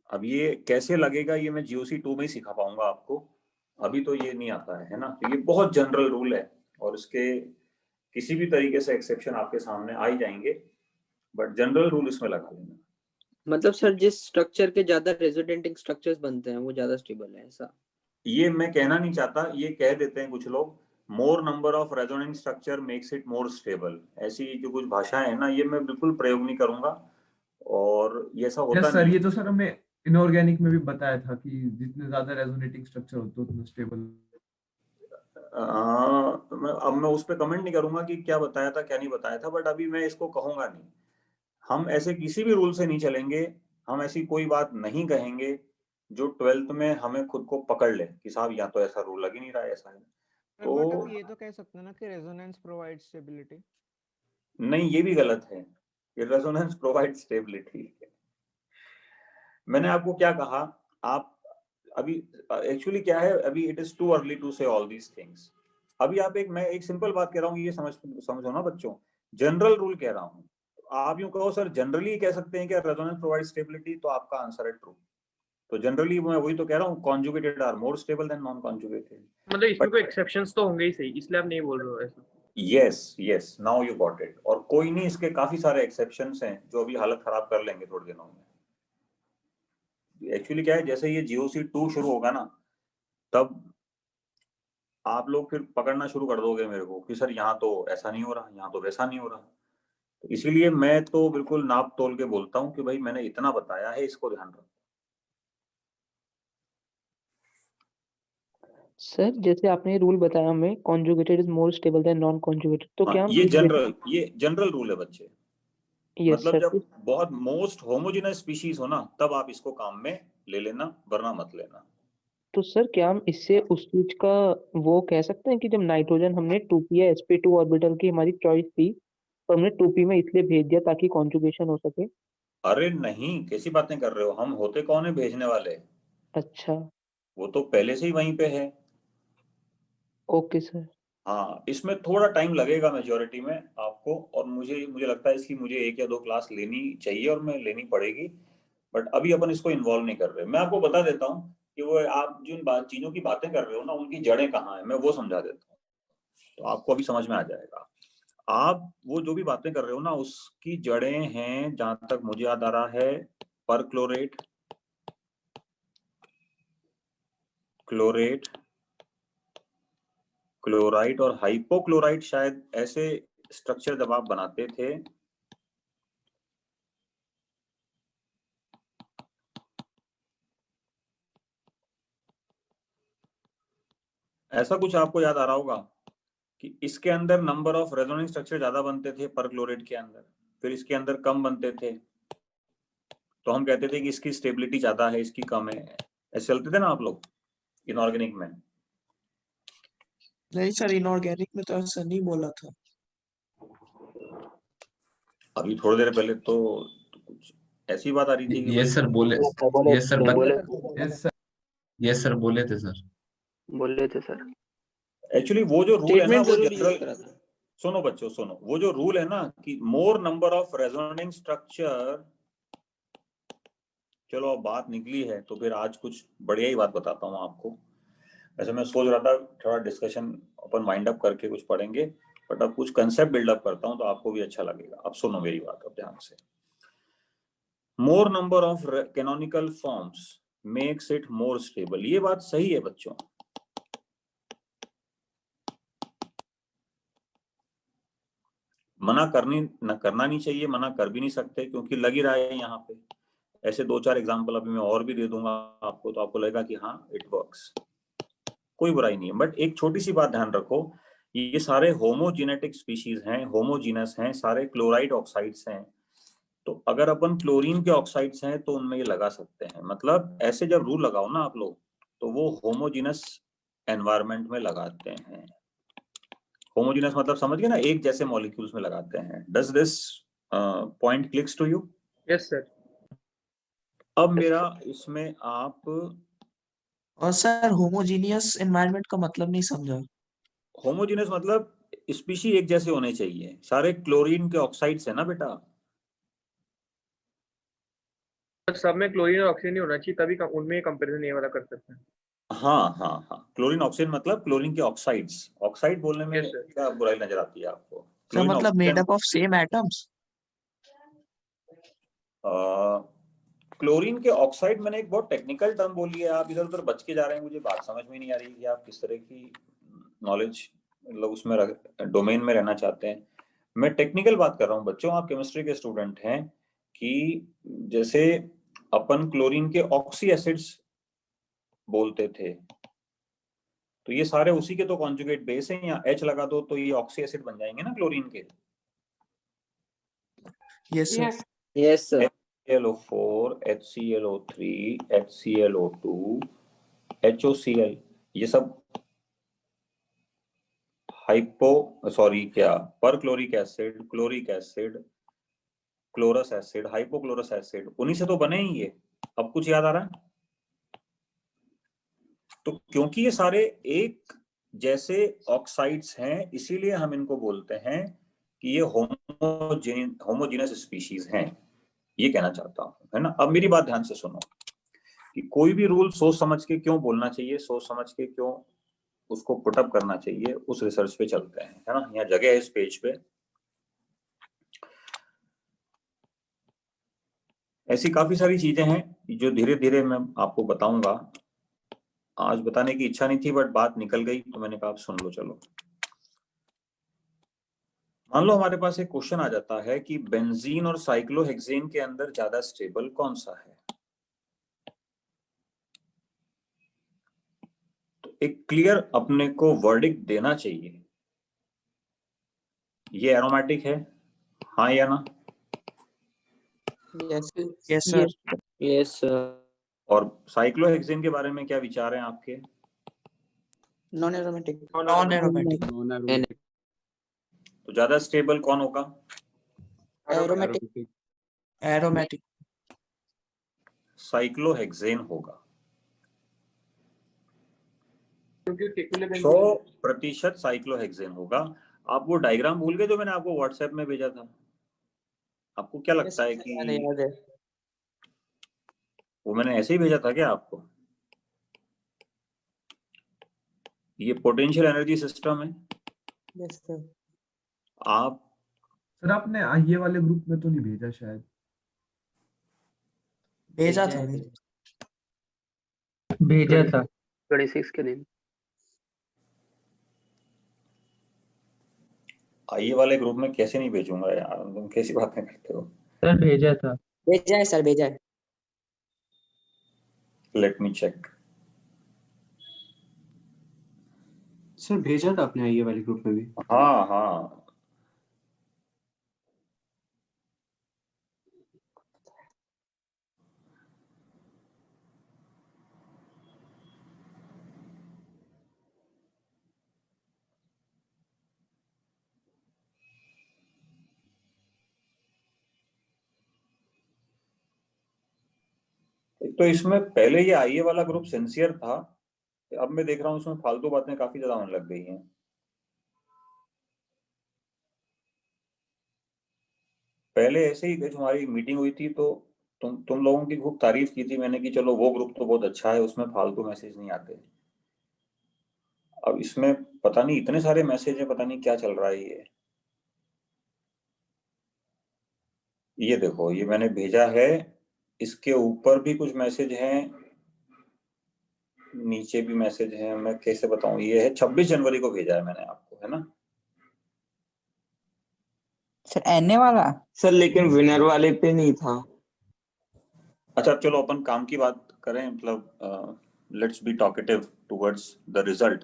अब ये कैसे लगेगा ये मैं GOC2 में ही सिखा पाऊंगा आपको, अभी तो ये नहीं आता है ना। तो ये बहुत जनरल रूल है और इसके किसी भी तरीके से एक्सेप्शन आपके सामने आ ही जाएंगे, बट जनरल रूल इसमें लगा लेना। मतलब सर जिस स्ट्रक्चर के ज्यादा रेजोनेटिंग स्ट्रक्चर्स बनते हैं वो ज्यादा स्टेबल है ऐसा? ये मैं कहना नहीं चाहता, ये कह देते हैं कुछ लोग, मोर number of resonant structure makes it more stable. ऐसी जो कुछ भाषाएं है ना, ये मैं बिल्कुल प्रयोग नहीं करूंगा और ये ऐसा होता यस सर, नहीं ये है। तो सर हमें इनऑर्गेनिक में भी बताया था कि जितने ज्यादा रेजोनेटिंग स्ट्रक्चर होते उतना स्टेबल। अब मैं उस पर कमेंट नहीं करूंगा कि क्या बताया था क्या नहीं बताया था, बट अभी मैं इसको कहूंगा नहीं। हम ऐसे किसी भी रूल से नहीं चलेंगे, हम ऐसी कोई बात नहीं कहेंगे जो 12th में हमें खुद को पकड़ ले कि साहब यहाँ तो ऐसा रूल लग ही नहीं रहा है, ऐसा है। बट हम तो ये तो कह सकते हैं ना कि रेजोनेंस प्रोवाइड स्टेबिलिटी। नहीं, ये भी गलत है कि रेजोनेंस प्रोवाइड स्टेबिलिटी। मैंने आपको क्या कहा, आप अभी एक्चुअली क्या है, अभी it is too early to say all these things. अभी आप मैं एक सिंपल बात कह रहा हूँ, ये समझो ना बच्चों, जनरल रूल कह रहा हूँ। आप यूं कहो सर जनरली कह सकते हैं क्या रेजोनेंस प्रोवाइड स्टेबिलिटी, तो आपका आंसर है ट्रू। तो जनरली मैं वही तो कह रहा हूँ, conjugated are more stable than non conjugated. मतलब इसमें कोई एक्सेप्शंस तो होंगे ही सही, इसलिए आप नहीं बोल रहे हो ऐसा? Yes now you got it. और कोई नहीं, इसके काफी सारे एक्सेप्शंस हैं जो अभी हालत खराब कर लेंगे थोड़े दिनों में। एक्चुअली क्या है, जैसे ये GOC2 शुरू होगा ना, तब आप लोग फिर पकड़ना शुरू कर दोगे मेरे को कि सर यहाँ तो ऐसा नहीं हो रहा, यहाँ तो वैसा नहीं हो रहा। तो इसीलिए मैं तो बिल्कुल नाप तोल के बोलता हूँ कि भाई मैंने इतना बताया है, इसको ध्यान रखो। सर जैसे आपने रूल बताया हमें conjugated is more stable than non conjugated, तो क्या हम ये इस जनरल रूल है बच्चे। यस मतलब सर। जब बहुत मोस्ट होमोजेनस स्पीशीज हो ना, तब आप इसको काम में ले लेना, वरना मत लेना। तो सर क्या हम इससे उस चीज का वो कह सकते हैं कि जब नाइट्रोजन हमने 2p या sp2 ऑर्बिटल की हमारी चॉइस थी, तो हमने 2p में इसलिए भेज दिया ताकि कॉन्जुगेशन हो सके? अरे नहीं, कैसी बातें कर रहे हो, हम होते कौन है भेजने वाले, अच्छा, वो तो पहले से ही वहीं पे है। Okay sir. हाँ, इसमें थोड़ा टाइम लगेगा मेजोरिटी में आपको, और मुझे लगता है इसकी मुझे 1 या 2 क्लास लेनी चाहिए और मैं लेनी पड़ेगी। बट अभी अपन इसको इन्वॉल्व नहीं कर रहे। मैं आपको बता देता हूँ कि वो आप जिन चीजों की बातें कर रहे हो ना, उनकी जड़ें कहाँ है, मैं वो समझा देता हूँ, तो आपको अभी समझ में आ जाएगा। आप वो जो भी बातें कर रहे हो ना, उसकी जड़ें हैं, जहां तक मुझे याद आ रहा है, परक्लोरेट, क्लोरेट, क्लोराइड और हाइपोक्लोराइड, शायद ऐसे स्ट्रक्चर जब आप बनाते थे। ऐसा कुछ आपको याद आ रहा होगा कि इसके अंदर नंबर ऑफ रेजोनेंस स्ट्रक्चर ज्यादा बनते थे परक्लोरेट के अंदर, फिर इसके अंदर कम बनते थे, तो हम कहते थे कि इसकी स्टेबिलिटी ज्यादा है, इसकी कम है। ऐसे चलते थे ना आप लोग इनऑर्गेनिक में। नहीं सर, इनऑर्गेनिक में तो ऐसा नहीं बोला था। अभी थोड़ी देर पहले तो कुछ ऐसी बात आ रही थी कि ये भाई सर बोले, ये सर बोले यस सर। ये सर बोले थे सर। बोले थे सर। एक्चुअली वो जो रूल है ना स्टेटमेंट वो जरूर यूज जनरल, करा था। सुनो बच्चों सुनो, वो जो रूल है ना कि मोर नंबर ऑफ रेजोनेटिंग स्ट्रक्चर, चलो अब बात निकली है तो फिर आज कुछ बढ़िया ही बात बताता हूँ आपको। वैसे मैं सोच रहा था थोड़ा डिस्कशन अपन वाइंड अप करके कुछ पढ़ेंगे, बट अब कुछ कंसेप्ट बिल्डअप करता हूँ तो आपको भी अच्छा लगेगा। अब सुनो मेरी बात अब ध्यान से। मोर number of canonical forms makes it more stable, ये बात सही है बच्चों। मना करना नहीं चाहिए, मना कर भी नहीं सकते क्योंकि लग ही रहा है यहाँ पे। ऐसे 2-4 एग्जांपल अभी मैं और भी दे दूंगा आपको, तो आपको लगेगा कि हाँ इट वर्क्स, कोई बुराई नहीं है। बट एक छोटी सी बात ध्यान रखो, ये सारे होमोजेनेटिक स्पीशीज हैं, होमोजीनस हैं, सारे क्लोराइड ऑक्साइड्स हैं। तो अगर अपन क्लोरीन के ऑक्साइड्स हैं तो उनमें ये लगा सकते हैं। मतलब ऐसे जब रूल लगाओ ना आप लोग तो वो होमोजीनस एनवायरनमेंट में लगाते हैं। होमोजीनस मतलब समझ गए ना, एक जैसे मॉलिक्यूल्स में लगाते हैं। Does this point clicks to you? Yes sir. अब मेरा इसमें आप, और सर होमोजीनियस एनवायरनमेंट का मतलब नहीं समझा। होमोजीनस मतलब स्पीशी एक जैसे होने चाहिए, सारे क्लोरीन के ऑक्साइड्स है ना बेटा। सब में क्लोरीन और ऑक्सीजन नहीं होना चाहिए, तभी उनमें कंपैरिजन ये वाला कर सकते हैं। हाँ हाँ हाँ, क्लोरीन ऑक्सीजन मतलब क्लोरीन के ऑक्साइड्स। ऑक्साइड बोलने में Yes, sir. क्या बुराई नजर आती है आपको? सर क्लोरीन मतलब made oxygen, up of same atoms. Chlorine के ऑक्साइड, मैंने एक बहुत टेक्निकल टर्म बोली है, आप इधर उधर बच के जा रहे हैं, मुझे बात समझ में नहीं आ रही कि आप किस तरह की नॉलेज मतलब उसमें डोमेन में रहना चाहते हैं। मैं टेक्निकल बात कर रहा हूँ बच्चों, आप केमिस्ट्री के स्टूडेंट हैं। कि जैसे अपन क्लोरीन के ऑक्सी एसिड्स बोलते थे, तो ये सारे उसी के तो कॉन्जुगेट बेस हैं, या H लगा दो तो ये ऑक्सी एसिड बन जाएंगे ना क्लोरीन के। Yes sir. Yes sir. HClO4, HClO3, HClO2, HOCl, ये सब perchloric acid, chloric acid, chlorous acid, hypochlorous acid, उन्हीं से तो बने ही ये। अब कुछ याद आ रहा है? तो क्योंकि ये सारे एक जैसे ऑक्साइड्स हैं इसीलिए हम इनको बोलते हैं कि ये होमोजीनस स्पीशीज हैं, ये कहना चाहता हूं, है ना। अब मेरी बात ध्यान से सुनो कि कोई भी रूल सोच समझ के क्यों बोलना चाहिए, सोच समझ के क्यों उसको पुटअप करना चाहिए, उस रिसर्च पे चलते हैं, है ना। यहाँ जगह है इस पेज पे। ऐसी काफी सारी चीजें हैं जो धीरे धीरे मैं आपको बताऊंगा। आज बताने की इच्छा नहीं थी बट बात निकल गई तो मैंने कहा आप सुन लो। चलो मान लो हमारे पास एक क्वेश्चन आ जाता है कि बेंजीन और साइक्लोहेक्सेन के अंदर ज्यादा स्टेबल कौन सा है। तो एक क्लियर अपने को वर्डिक्ट देना चाहिए, ये एरोमेटिक है, हाँ या ना। Yes yes sir. Yes sir. और साइक्लोहेक्सेन के बारे में क्या विचार हैं आपके? Non aromatic. Non aromatic. तो ज्यादा स्टेबल कौन होगा? एरोमेटिक। एरोमेटिक। साइक्लोहेक्सेन होगा। क्योंकि 100% साइक्लोहेक्सेन होगा। आप वो डायग्राम भूल गए जो मैंने आपको व्हाट्सएप में भेजा था? आपको क्या लगता है कि याद है। वो मैंने ऐसे ही भेजा था क्या आपको? ये पोटेंशियल एनर्जी सिस्टम है। Yes sir. आप सर आपने ये वाले ग्रुप में तो नहीं भेजा शायद? भेजा था। भेजा था 26 के दिन। ये वाले ग्रुप में कैसे नहीं भेजूंगा यार, तुम कैसी बातें करते हो? सर, भेजा था। भेजा है सर, भेजा है। Let me check. सर भेजा था आपने ये वाले ग्रुप में भी। हाँ हाँ, तो इसमें पहले ये आईए वाला ग्रुप सिंसियर था, अब मैं देख रहा हूँ उसमें फालतू बातें काफी ज्यादा होने लग गई हैं। पहले ऐसे ही हमारी मीटिंग हुई थी तो तुम लोगों की खूब तारीफ की थी मैंने कि चलो वो ग्रुप तो बहुत अच्छा है, उसमें फालतू मैसेज नहीं आते। अब इसमें पता नहीं इतने सारे मैसेज है, पता नहीं क्या चल रहा है ये देखो ये मैंने भेजा है, इसके ऊपर भी कुछ मैसेज हैं, नीचे भी मैसेज है, मैं कैसे बताऊं। ये है 26 जनवरी को भेजा है मैंने आपको, है ना सर एनए वाला? सर लेकिन विनर वाले पे नहीं था। अच्छा चलो अपन काम की बात करें, मतलब let's be talkative towards the result.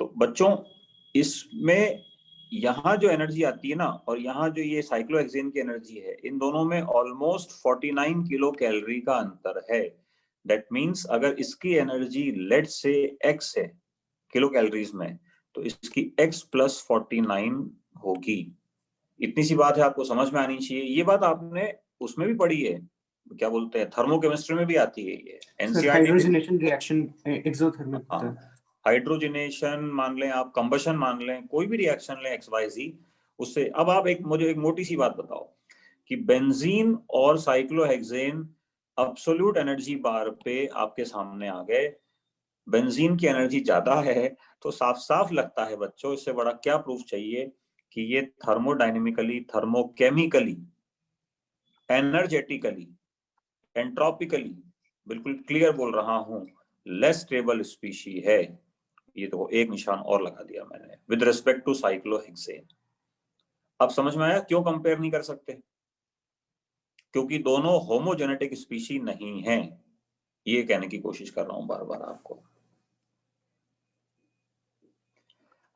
तो बच्चों इसमें यहाँ जो एनर्जी आती है ना और यहाँ जो ये साइक्लोहेक्सेन की एनर्जी है, इन दोनों में ऑलमोस्ट 49 किलो कैलोरी का अंतर है। दैट मीन्स अगर इसकी एनर्जी लेट्स से x है किलो कैलोरीज में, तो इसकी x प्लस 49 होगी। इतनी सी बात है, आपको समझ में आनी चाहिए। ये बात आपने उसमें भी पढ़ी है, क्या बोलते हैं, थर्मोकेमिस्ट्री में भी आती है ये, एनसीईआरटी। हाइड्रोजनेशन रिएक्शन एक्सोथर्मिक होता है। हाइड्रोजनेशन मान लें आप, कंबशन मान लें, कोई भी रिएक्शन लें XYZ उससे। अब आप मुझे एक मोटी सी बात बताओ कि बेंजीन और साइक्लोहेक्सेन एब्सोल्यूट एनर्जी बार पे आपके सामने आ गए, बेंजीन की एनर्जी ज्यादा है, तो साफ साफ लगता है बच्चों, इससे बड़ा क्या प्रूफ चाहिए कि ये थर्मोडायनेमिकली, थर्मोकेमिकली, एनर्जेटिकली, एंट्रोपिकली, बिल्कुल क्लियर बोल रहा हूं, लेस स्टेबल स्पीशी है। ये तो एक निशान और लगा दिया मैंने विद रिस्पेक्ट टू साइक्लोहेक्सेन। अब समझ में आया क्यों कंपेयर नहीं कर सकते? क्योंकि दोनों होमोजेनेटिक स्पीशी नहीं हैं, ये कहने की कोशिश कर रहा हूं बार बार आपको।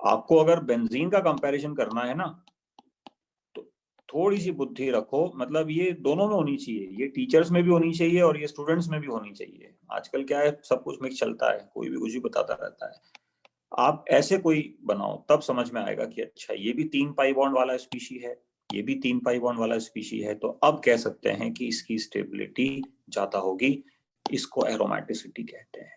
आपको अगर बेंजीन का कंपैरिजन करना है ना, तो थोड़ी सी बुद्धि रखो, मतलब ये दोनों में होनी चाहिए, ये टीचर्स में भी होनी चाहिए और ये स्टूडेंट्स में भी होनी चाहिए। आजकल क्या है, सब कुछ मिक्स चलता है, कोई भी कुछ भी बताता रहता है। आप ऐसे कोई बनाओ तब समझ में आएगा कि अच्छा ये भी 3 पाई बॉन्ड वाला स्पीशी है, ये भी 3 पाई बॉन्ड वाला स्पीशी है, तो अब कह सकते हैं कि इसकी स्टेबिलिटी ज्यादा होगी, इसको एरोमेटिसिटी कहते हैं।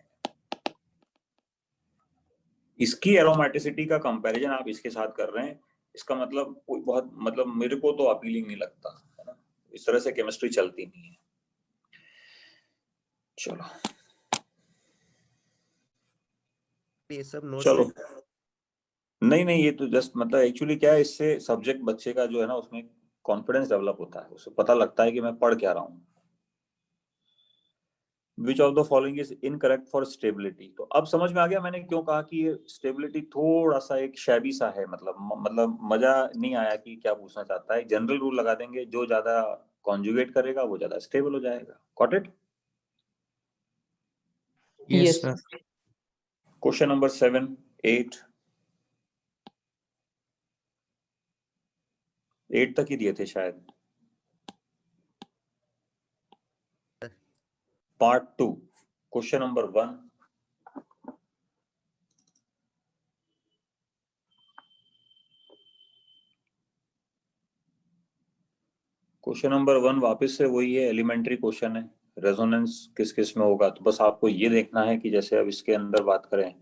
इसकी एरोमेटिसिटी का कंपैरिजन आप इसके साथ कर रहे हैं, इसका मतलब कोई बहुत, मतलब मेरे को तो अपीलिंग नहीं लगता है ना, इस तरह से केमिस्ट्री चलती नहीं है। चलो ये सब नोट्स चलो, नहीं ये तो जस्ट मतलब एक्चुअली क्या है, इससे सब्जेक्ट बच्चे का जो है ना उसमें कॉन्फिडेंस डेवलप होता है, उसे पता लगता है कि मैं पढ़ क्या रहा हूँ। Which of the following is incorrect for stability? तो अब समझ में आ गया मैंने क्यों कहा कि ये स्टेबिलिटी थोड़ा सा एक शैबी सा है, मतलब मजा नहीं आया कि क्या पूछना चाहता है। जनरल रूल लगा देंगे, जो ज्यादा कॉन्जुगेट करेगा वो ज्यादा स्टेबल हो जाएगा। Got it? Yes sir. Question number 7, 8 तक ही दिए थे शायद। Part 2 question number 1, question number 1 वापस से वही है, एलिमेंट्री क्वेश्चन है, रेजोनेंस किस किस में होगा। तो बस आपको ये देखना है कि जैसे अब इसके अंदर बात करें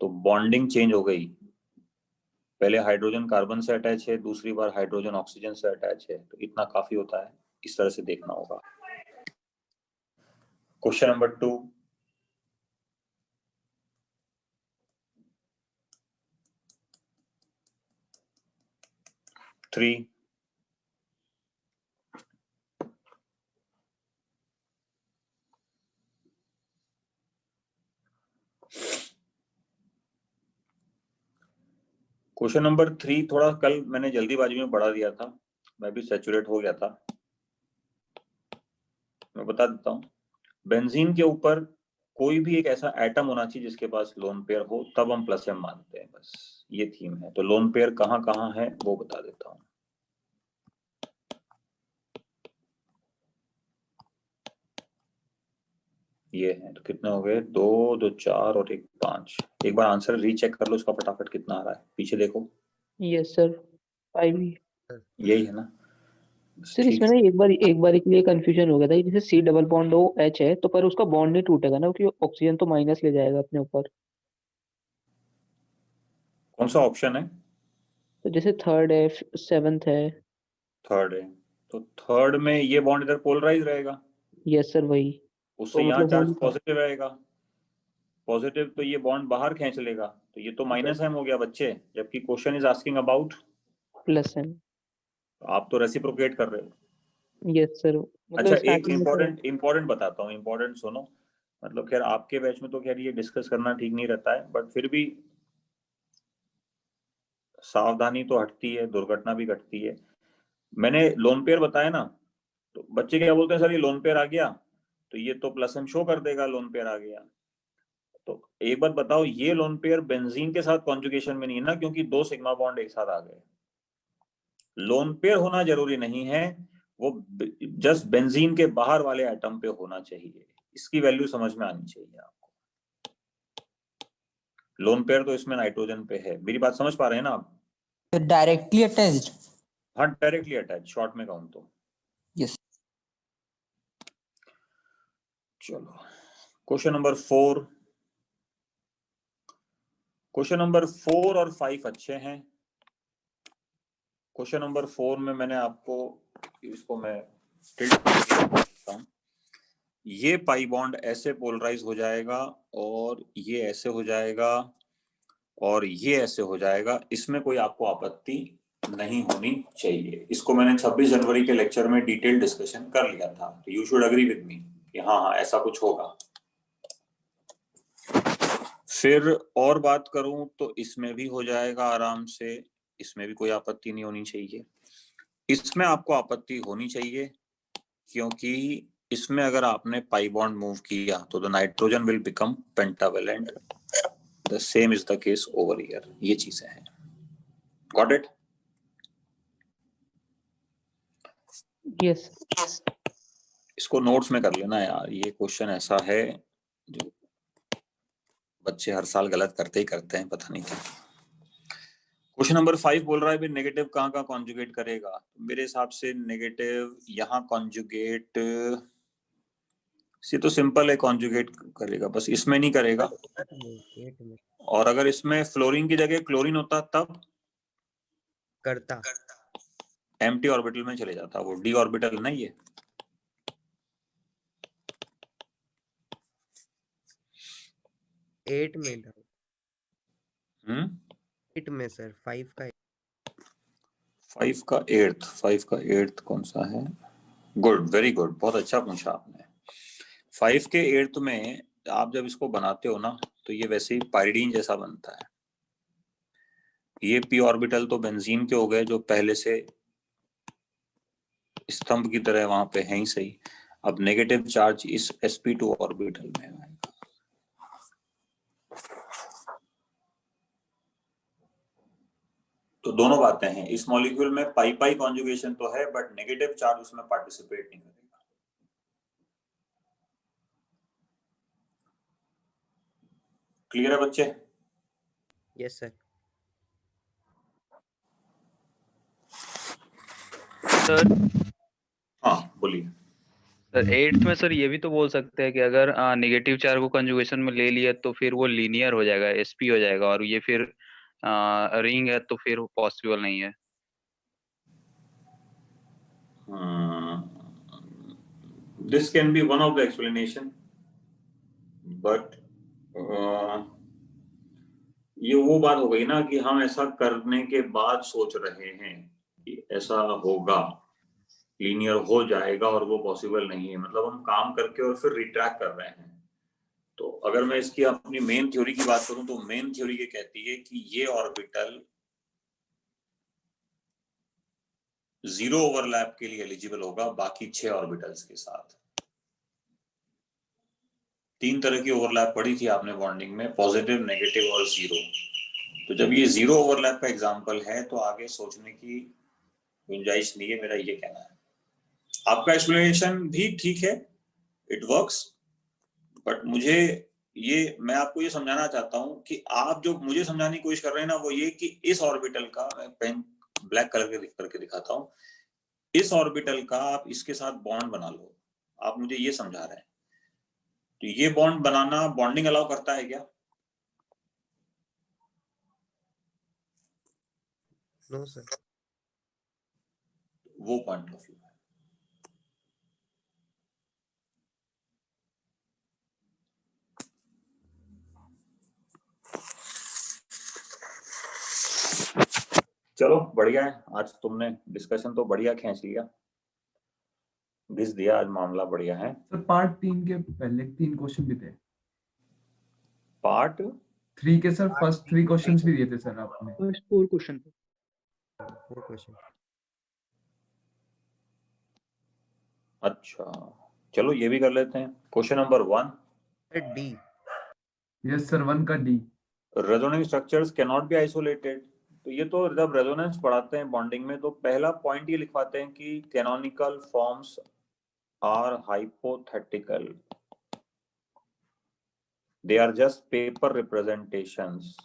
तो बॉन्डिंग चेंज हो गई, पहले हाइड्रोजन कार्बन से अटैच है, दूसरी बार हाइड्रोजन ऑक्सीजन से अटैच है, तो इतना काफी होता है, इस तरह से देखना होगा। Question number 2, three, question number 3 थोड़ा कल मैंने जल्दीबाजी में बढ़ा दिया था, मैं भी सैचुरेट हो गया था। मैं बता देता हूँ, बेंजीन के ऊपर कोई भी एक ऐसा एटम होना चाहिए जिसके पास लोन पेयर हो, तब हम प्लस एम मानते हैं, बस ये थीम है। तो लोन पेयर कहाँ कहाँ है वो बता देता हूँ। ये है, तो कितने हो गए, 2 2 4 और 1 5। एक बार आंसर रीचेक कर लो उसका फटाफट, कितना आ रहा है पीछे देखो। यस सर 5 ही। यही है ना, सर ठीक इसमें ना एक बार के लिए कंफ्यूजन हो गया था कि जैसे C double bond O H है तो पर उसका बॉन्ड नहीं टूटेगा ना, क्योंकि ऑक्सीजन तो माइनस ले जाएगा अपने ऊपर। कौन सा ऑप्शन है? तो जैसे थर्ड है, सेवंथ है। थर्ड है, तो थर्ड में ये बॉन्ड इधर पोलराइज रहेगा, यस सर वही। उससे तो यहाँ मतलब हो चार्ज नहीं पा- पॉजिटिव रहेगा, पॉजिटिव तो ये बॉन्ड बाहर खींच लेगा, तो ये तो माइनस एम हो गया बच्चे, जबकि question is asking about, plus M. आप तो रेसिप्रोकेट कर रहे हो। यस सर, मतलब अच्छा, एक स्टार्टिंग में तो इम्पोर्टेंट बताता हूँ, इम्पोर्टेंट सुनो। मतलब खैर आपके बैच में तो खैर ये डिस्कस करना ठीक नहीं रहता है, बट फिर भी सावधानी तो हटती है, दुर्घटना भी घटती है। मैंने लोन पेयर बताया ना, तो बच्चे क्या बोलते हैं, सर ये लोन पेयर आ गया तो ये तो प्लस एम शो कर देगा, लोन पेयर आ गया। तो एक बात बताओ, ये लोन पेयर बेंजीन के साथ कॉन्जुगेशन में नहीं है ना, क्योंकि 2 सिग्मा बॉन्ड एक साथ आ गए। लोन पेयर होना जरूरी नहीं है, वो जस्ट बेंजीन के बाहर वाले एटम पे होना चाहिए, इसकी वैल्यू समझ में आनी चाहिए आपको। लोन पेयर तो इसमें नाइट्रोजन पे है, मेरी बात समझ पा रहे हैं ना आप? Directly attached. हाँ, डायरेक्टली अटैच, शॉर्ट में कहूं तो। यस। चलो, क्वेश्चन नंबर 4, क्वेश्चन नंबर 4 और 5 अच्छे हैं। क्वेश्चन नंबर 4 में मैंने आपको, इसको मैं टिल्ट करके देता हूं, ये पाई बॉन्ड ऐसे पोलराइज हो जाएगा और ये ऐसे हो जाएगा और ये ऐसे हो जाएगा, इसमें कोई आपको आपत्ति नहीं होनी चाहिए। इसको मैंने 26 जनवरी के लेक्चर में डिटेल डिस्कशन कर लिया था, तो you should agree with me कि हाँ हाँ ऐसा कुछ होगा। फिर और बात करूं तो इसमें भी हो जाएगा आराम से, इसमें भी कोई आपत्ति नहीं होनी चाहिए। इसमें आपको आपत्ति होनी चाहिए क्योंकि इसमें अगर आपने पाई बॉन्ड मूव किया तो the nitrogen will become pentavalent, the same is the case over here. ये चीजें हैं, गॉट इट? यस। इसको नोट्स में कर लेना यार, ये क्वेश्चन ऐसा है जो बच्चे हर साल गलत करते ही करते हैं, पता नहीं क्या। क्वेश्चन नंबर 5 बोल रहा है भी नेगेटिव कहाँ कहाँ कॉन्जुगेट करेगा। मेरे हिसाब से नेगेटिव यहाँ कॉन्जुगेट, ये तो सिंपल है, कॉन्जुगेट करेगा, बस इसमें नहीं करेगा। 8 में और अगर इसमें फ्लोरीन की जगह क्लोरीन होता तब करता, एम्प्टी ऑर्बिटल में चले जाता, वो डी ऑर्बिटल नहीं है। एट में था। 8 में सर, 5 का 5 का एट्थ कौन सा है? गुड, वेरी गुड, बहुत अच्छा पूछा आपने। 5 के एट्थ में आप जब इसको बनाते हो ना तो ये वैसे ही पाइरीडीन जैसा बनता है। ये पी ऑर्बिटल तो बेंजीन के हो गए जो पहले से स्तंभ की तरह वहां पे है ही सही। अब नेगेटिव चार्ज इस sp2 ऑर्बिटल में आएगा। तो दोनों बातें हैं, इस मॉलिक्यूल में पाई पाई कॉन्जुगेशन तो है बट नेगेटिव चार्ज उसमें पार्टिसिपेट नहीं करेगा। क्लियर है बच्चे? Yes sir. सर हाँ बोलिए। सर 8th में सर ये भी तो बोल सकते हैं कि अगर नेगेटिव चार्ज को कंजुगेशन में ले लिया तो फिर वो लीनियर हो जाएगा, sp हो जाएगा, और ये फिर रिंग है तो फिर पॉसिबल नहीं है। This can be one of the explanation, but ये वो बात हो गई ना कि हम ऐसा करने के बाद सोच रहे हैं कि ऐसा होगा, लीनियर हो जाएगा, और वो पॉसिबल नहीं है। मतलब हम काम करके और फिर रिट्रैक्ट कर रहे हैं। तो अगर मैं इसकी अपनी मेन थ्योरी की बात करूं तो मेन थ्योरी ये कहती है कि ये ऑर्बिटल 0 ओवरलैप के लिए एलिजिबल होगा बाकी 6 ऑर्बिटल्स के साथ। 3 तरह की ओवरलैप पढ़ी थी आपने बॉन्डिंग में, पॉजिटिव, नेगेटिव और 0। तो जब ये 0 ओवरलैप का एग्जांपल है तो आगे सोचने की गुंजाइश नहीं है, मेरा ये कहना है। आपका एक्सप्लेनेशन भी ठीक है, इट वर्क्स, बट मुझे ये, मैं आपको ये समझाना चाहता हूं कि आप जो मुझे समझाने की कोशिश कर रहे हैं ना वो ये कि इस ऑर्बिटल का, मैं पेन ब्लैक कलर के लिख करके दिखाता हूं, इस ऑर्बिटल का आप इसके साथ बॉन्ड बना लो, आप मुझे ये समझा रहे हैं, तो ये बॉन्ड बनाना बॉन्डिंग अलाउ करता है क्या? No sir. वो पॉइंट ऑफ व्यू है। चलो बढ़िया है, आज तुमने डिस्कशन तो बढ़िया खींच लिया, घिस दिया आज, मामला बढ़िया है। सर पार्ट 3 के पहले 3 क्वेश्चन भी थे। पार्ट 3 के सर फर्स्ट 3 क्वेश्चंस भी दिए थे सर आपने। फर्स्ट 4 क्वेश्चन थे। 4 क्वेश्चन। अच्छा चलो ये भी कर लेते हैं। Question number 1, D. Yes sir 1 का D. Resonance structures can not be isolated. तो ये तो जब रेजोनेंस पढ़ाते हैं बॉन्डिंग में तो पहला पॉइंट ये लिखवाते हैं कि canonical forms are hypothetical, they are just paper representations.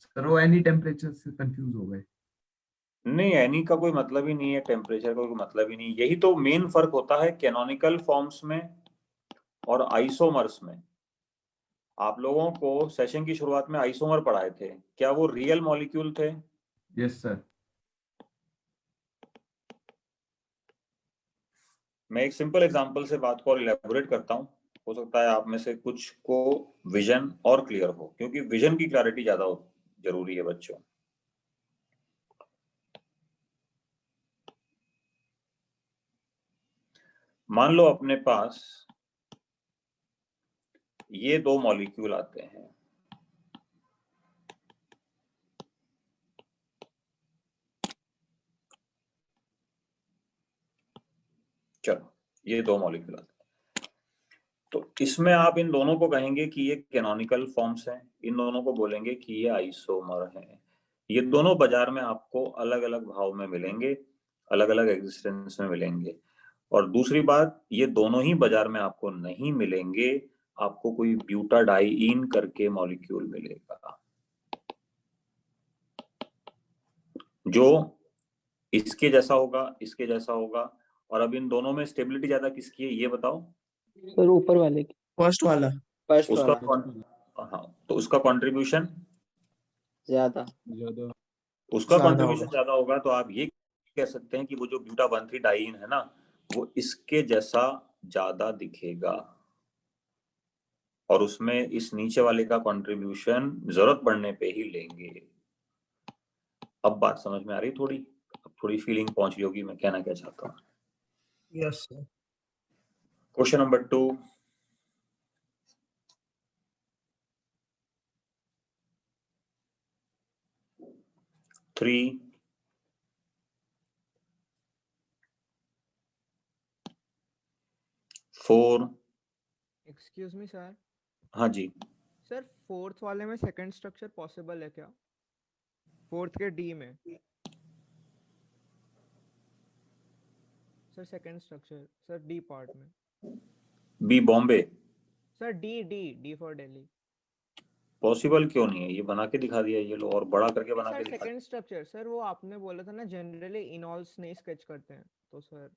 Sir वो एनी टेम्परेचर से कंफ्यूज हो गए। नहीं, एनी का कोई मतलब ही नहीं है, टेम्परेचर का कोई मतलब ही नहीं। यही तो मेन फर्क होता है कैनोनिकल फॉर्म्स में और आइसोमर्स में। आप लोगों को सेशन की शुरुआत में आइसोमर पढ़ाए थे, क्या वो रियल मॉलिक्यूल थे? Yes sir. मैं एक सिंपल एग्जांपल से बात को और इलेबोरेट करता हूं, हो सकता है आप में से कुछ को विजन और क्लियर हो, क्योंकि विजन की क्लैरिटी ज्यादा जरूरी है बच्चों। मान लो अपने पास ये 2 मॉलिक्यूल आते हैं, चलो ये 2 मॉलिक्यूल आते हैं, तो इसमें आप इन दोनों को कहेंगे कि ये कैनोनिकल फॉर्म्स हैं, इन दोनों को बोलेंगे कि ये आइसोमर हैं। ये दोनों बाजार में आपको अलग अलग भाव में मिलेंगे, अलग अलग एग्जिस्टेंस में मिलेंगे। और दूसरी बात, ये दोनों ही बाजार में आपको नहीं मिलेंगे, आपको कोई ब्यूटाडाइईन करके मॉलिक्यूल मिलेगा जो इसके जैसा होगा, इसके जैसा होगा। और अब इन दोनों में स्टेबिलिटी ज्यादा किसकी है ये बताओ? सर ऊपर वाले की। फर्स्ट वाला। फर्स्ट उसका वाला हाँ, तो उसका कंट्रीब्यूशन ज्यादा उसका ज्यादा कंट्रीब्यूशन होगा। ज्यादा होगा। तो आप ये कह सकते हैं कि वो जो ब्यूटा 1,3 डाइईन है ना, वो इसके जैसा ज्यादा दिखेगा और उसमें इस नीचे वाले का कंट्रीब्यूशन जरूरत पड़ने पे ही लेंगे। अब बात समझ में आ रही थोड़ी? अब थोड़ी फीलिंग पहुंच रही होगी मैं कहना क्या चाहता हूँ। Yes sir. Question number 2, three, 4। Excuse me sir. हाँ जी, सर फोर्थ वाले में सेकंड स्ट्रक्चर पॉसिबल है क्या? फोर्थ के डी में sir second structure, sir D part में। B Bombay sir D D D for Delhi. Possible क्यों नहीं है? ये बना के दिखा दिया ये लो, और बड़ा करके बना के सर दिखा सेकंड स्ट्रक्चर सर वो आपने बोला था ना जनरली इनॉल्स नहीं स्केच करते हैं तो सर।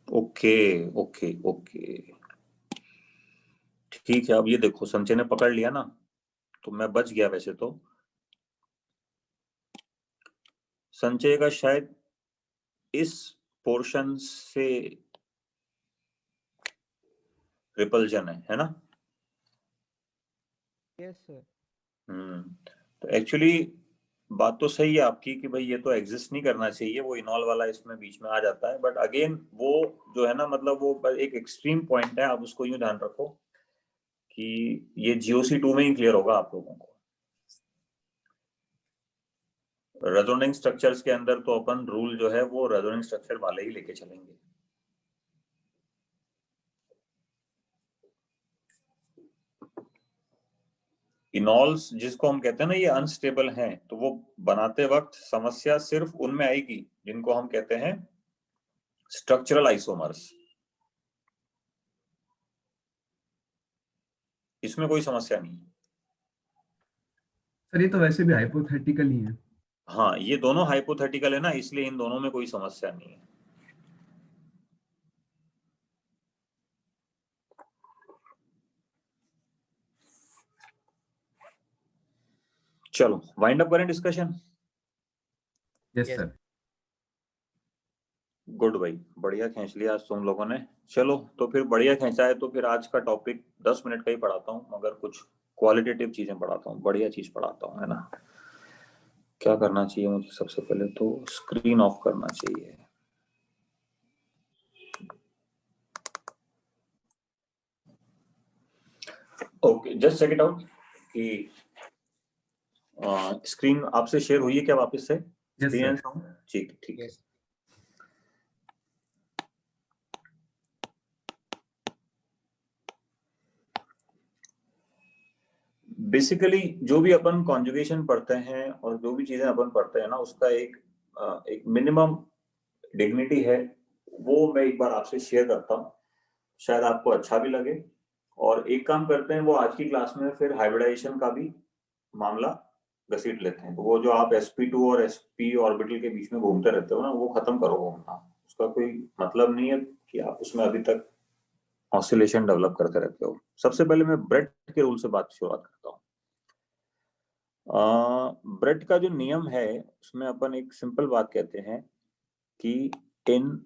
ओके ओके ओके ठीक है। अब ये देखो संजय ने पकड़ लिया ना, तो मैं बच गया। वैसे तो संजय का शायद इस पोर्शन से रिपल्जन है ना? Yes sir. तो एक्चुअली बात तो सही है आपकी कि भाई ये तो एग्जिस्ट नहीं करना चाहिए, वो इनॉल वाला इसमें बीच में आ जाता है। बट अगेन वो जो है ना, मतलब वो एक एक्सट्रीम पॉइंट है, आप उसको यूं ध्यान रखो कि ये GOC2 में ही क्लियर होगा आप लोगों को। रेजोनेंस स्ट्रक्चर्स के अंदर तो अपन रूल जो है वो रेजोनेंस स्ट्रक्चर वाले ही लेके चलेंगे। इनॉल्स जिसको हम कहते हैं ना ये अनस्टेबल हैं, तो वो बनाते वक्त समस्या सिर्फ उनमें आएगी जिनको हम कहते हैं स्ट्रक्चरल आइसोमर्स। इसमें कोई समस्या नहीं है। सर ये तो वैसे भी हाइपोथेटिकल ही है। हाँ, ये दोनों हाइपोथेटिकल है ना, इसलिए इन दोनों में कोई समस्या नहीं है। चलो वाइंड अप करें डिस्कशन। Yes sir. गुड भाई, बढ़िया खींच लिया आज तुम लोगों ने। चलो तो फिर बढ़िया खींचा है, तो फिर आज का टॉपिक 10 मिनट का ही पढ़ाता हूँ, मगर कुछ क्वालिटेटिव चीजें पढ़ाता हूँ, बढ़िया चीज पढ़ाता हूँ, है ना। क्या करना चाहिए मुझे? सबसे पहले तो स्क्रीन ऑफ करना चाहिए। Okay, just check it out कि स्क्रीन आपसे शेयर हुई है क्या वापस से? स्क्रीन एंड साउंड ठीक ठीक है। बेसिकली जो भी अपन कॉन्जुगेशन पढ़ते हैं और जो भी चीजें अपन पढ़ते हैं ना, उसका एक मिनिमम डिग्निटी है, वो मैं एक बार आपसे शेयर करता हूँ, शायद आपको अच्छा भी लगे। और एक काम करते हैं, वो आज की क्लास में फिर हाइब्रिडाइजेशन का भी मामला घसीट लेते हैं। वो जो आप sp2 और sp ऑर्बिटल के बीच में घूमते रहते हो ना, वो खत्म करो घूमना। उसका कोई मतलब नहीं है कि आप उसमें अभी तक ऑसिलेशन डेवलप करते रहते हो। सबसे पहले मैं ब्रेट के रूल से बात शुरुआत करता हूँ। ब्रेट का जो नियम है, उसमें अपन एक सिंपल बात कहते हैं कि इन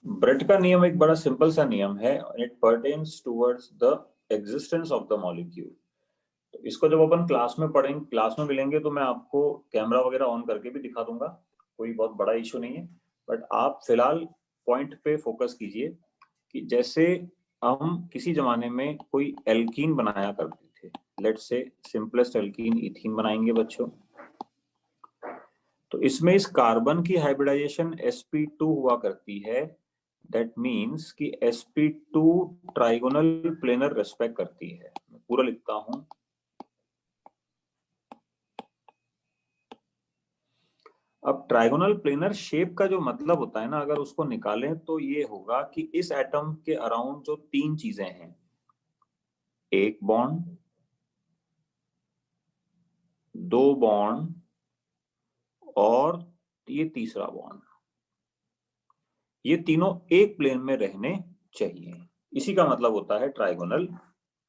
ब्रेट का नियम एक बड़ा सिंपल सा नियम है, it pertains towards the existence of the molecule. तो इसको जब अपन क्लास में पढ़ेंगे, क्लास में मिलेंगे, तो मैं आपको कैमरा वगैरह ऑन करके भी दिखा दूंगा, कोई बहुत बड़ा इशू नहीं है। बट आप फिलहाल पॉइंट पे फोकस कीजिए कि जैसे हम किसी जमाने में कोई एल्कीन बनाया करते थे, let's say simplest alkene ethene बनाएंगे बच्चों, तो इसमें इस कार्बन की हाइब्रिडाइजेशन sp2 हुआ करती है। दैट मीन्स कि sp2 ट्राइगोनल प्लेनर रेस्पेक्ट करती है। मैं पूरा लिखता हूं, अब ट्राइगोनल प्लेनर शेप का जो मतलब होता है ना, अगर उसको निकालें तो ये होगा कि इस एटम के अराउंड जो तीन चीजें हैं, एक बॉन्ड, दो बॉन्ड और ये तीसरा बॉन्ड, ये तीनों एक प्लेन में रहने चाहिए। इसी का मतलब होता है ट्राइगोनल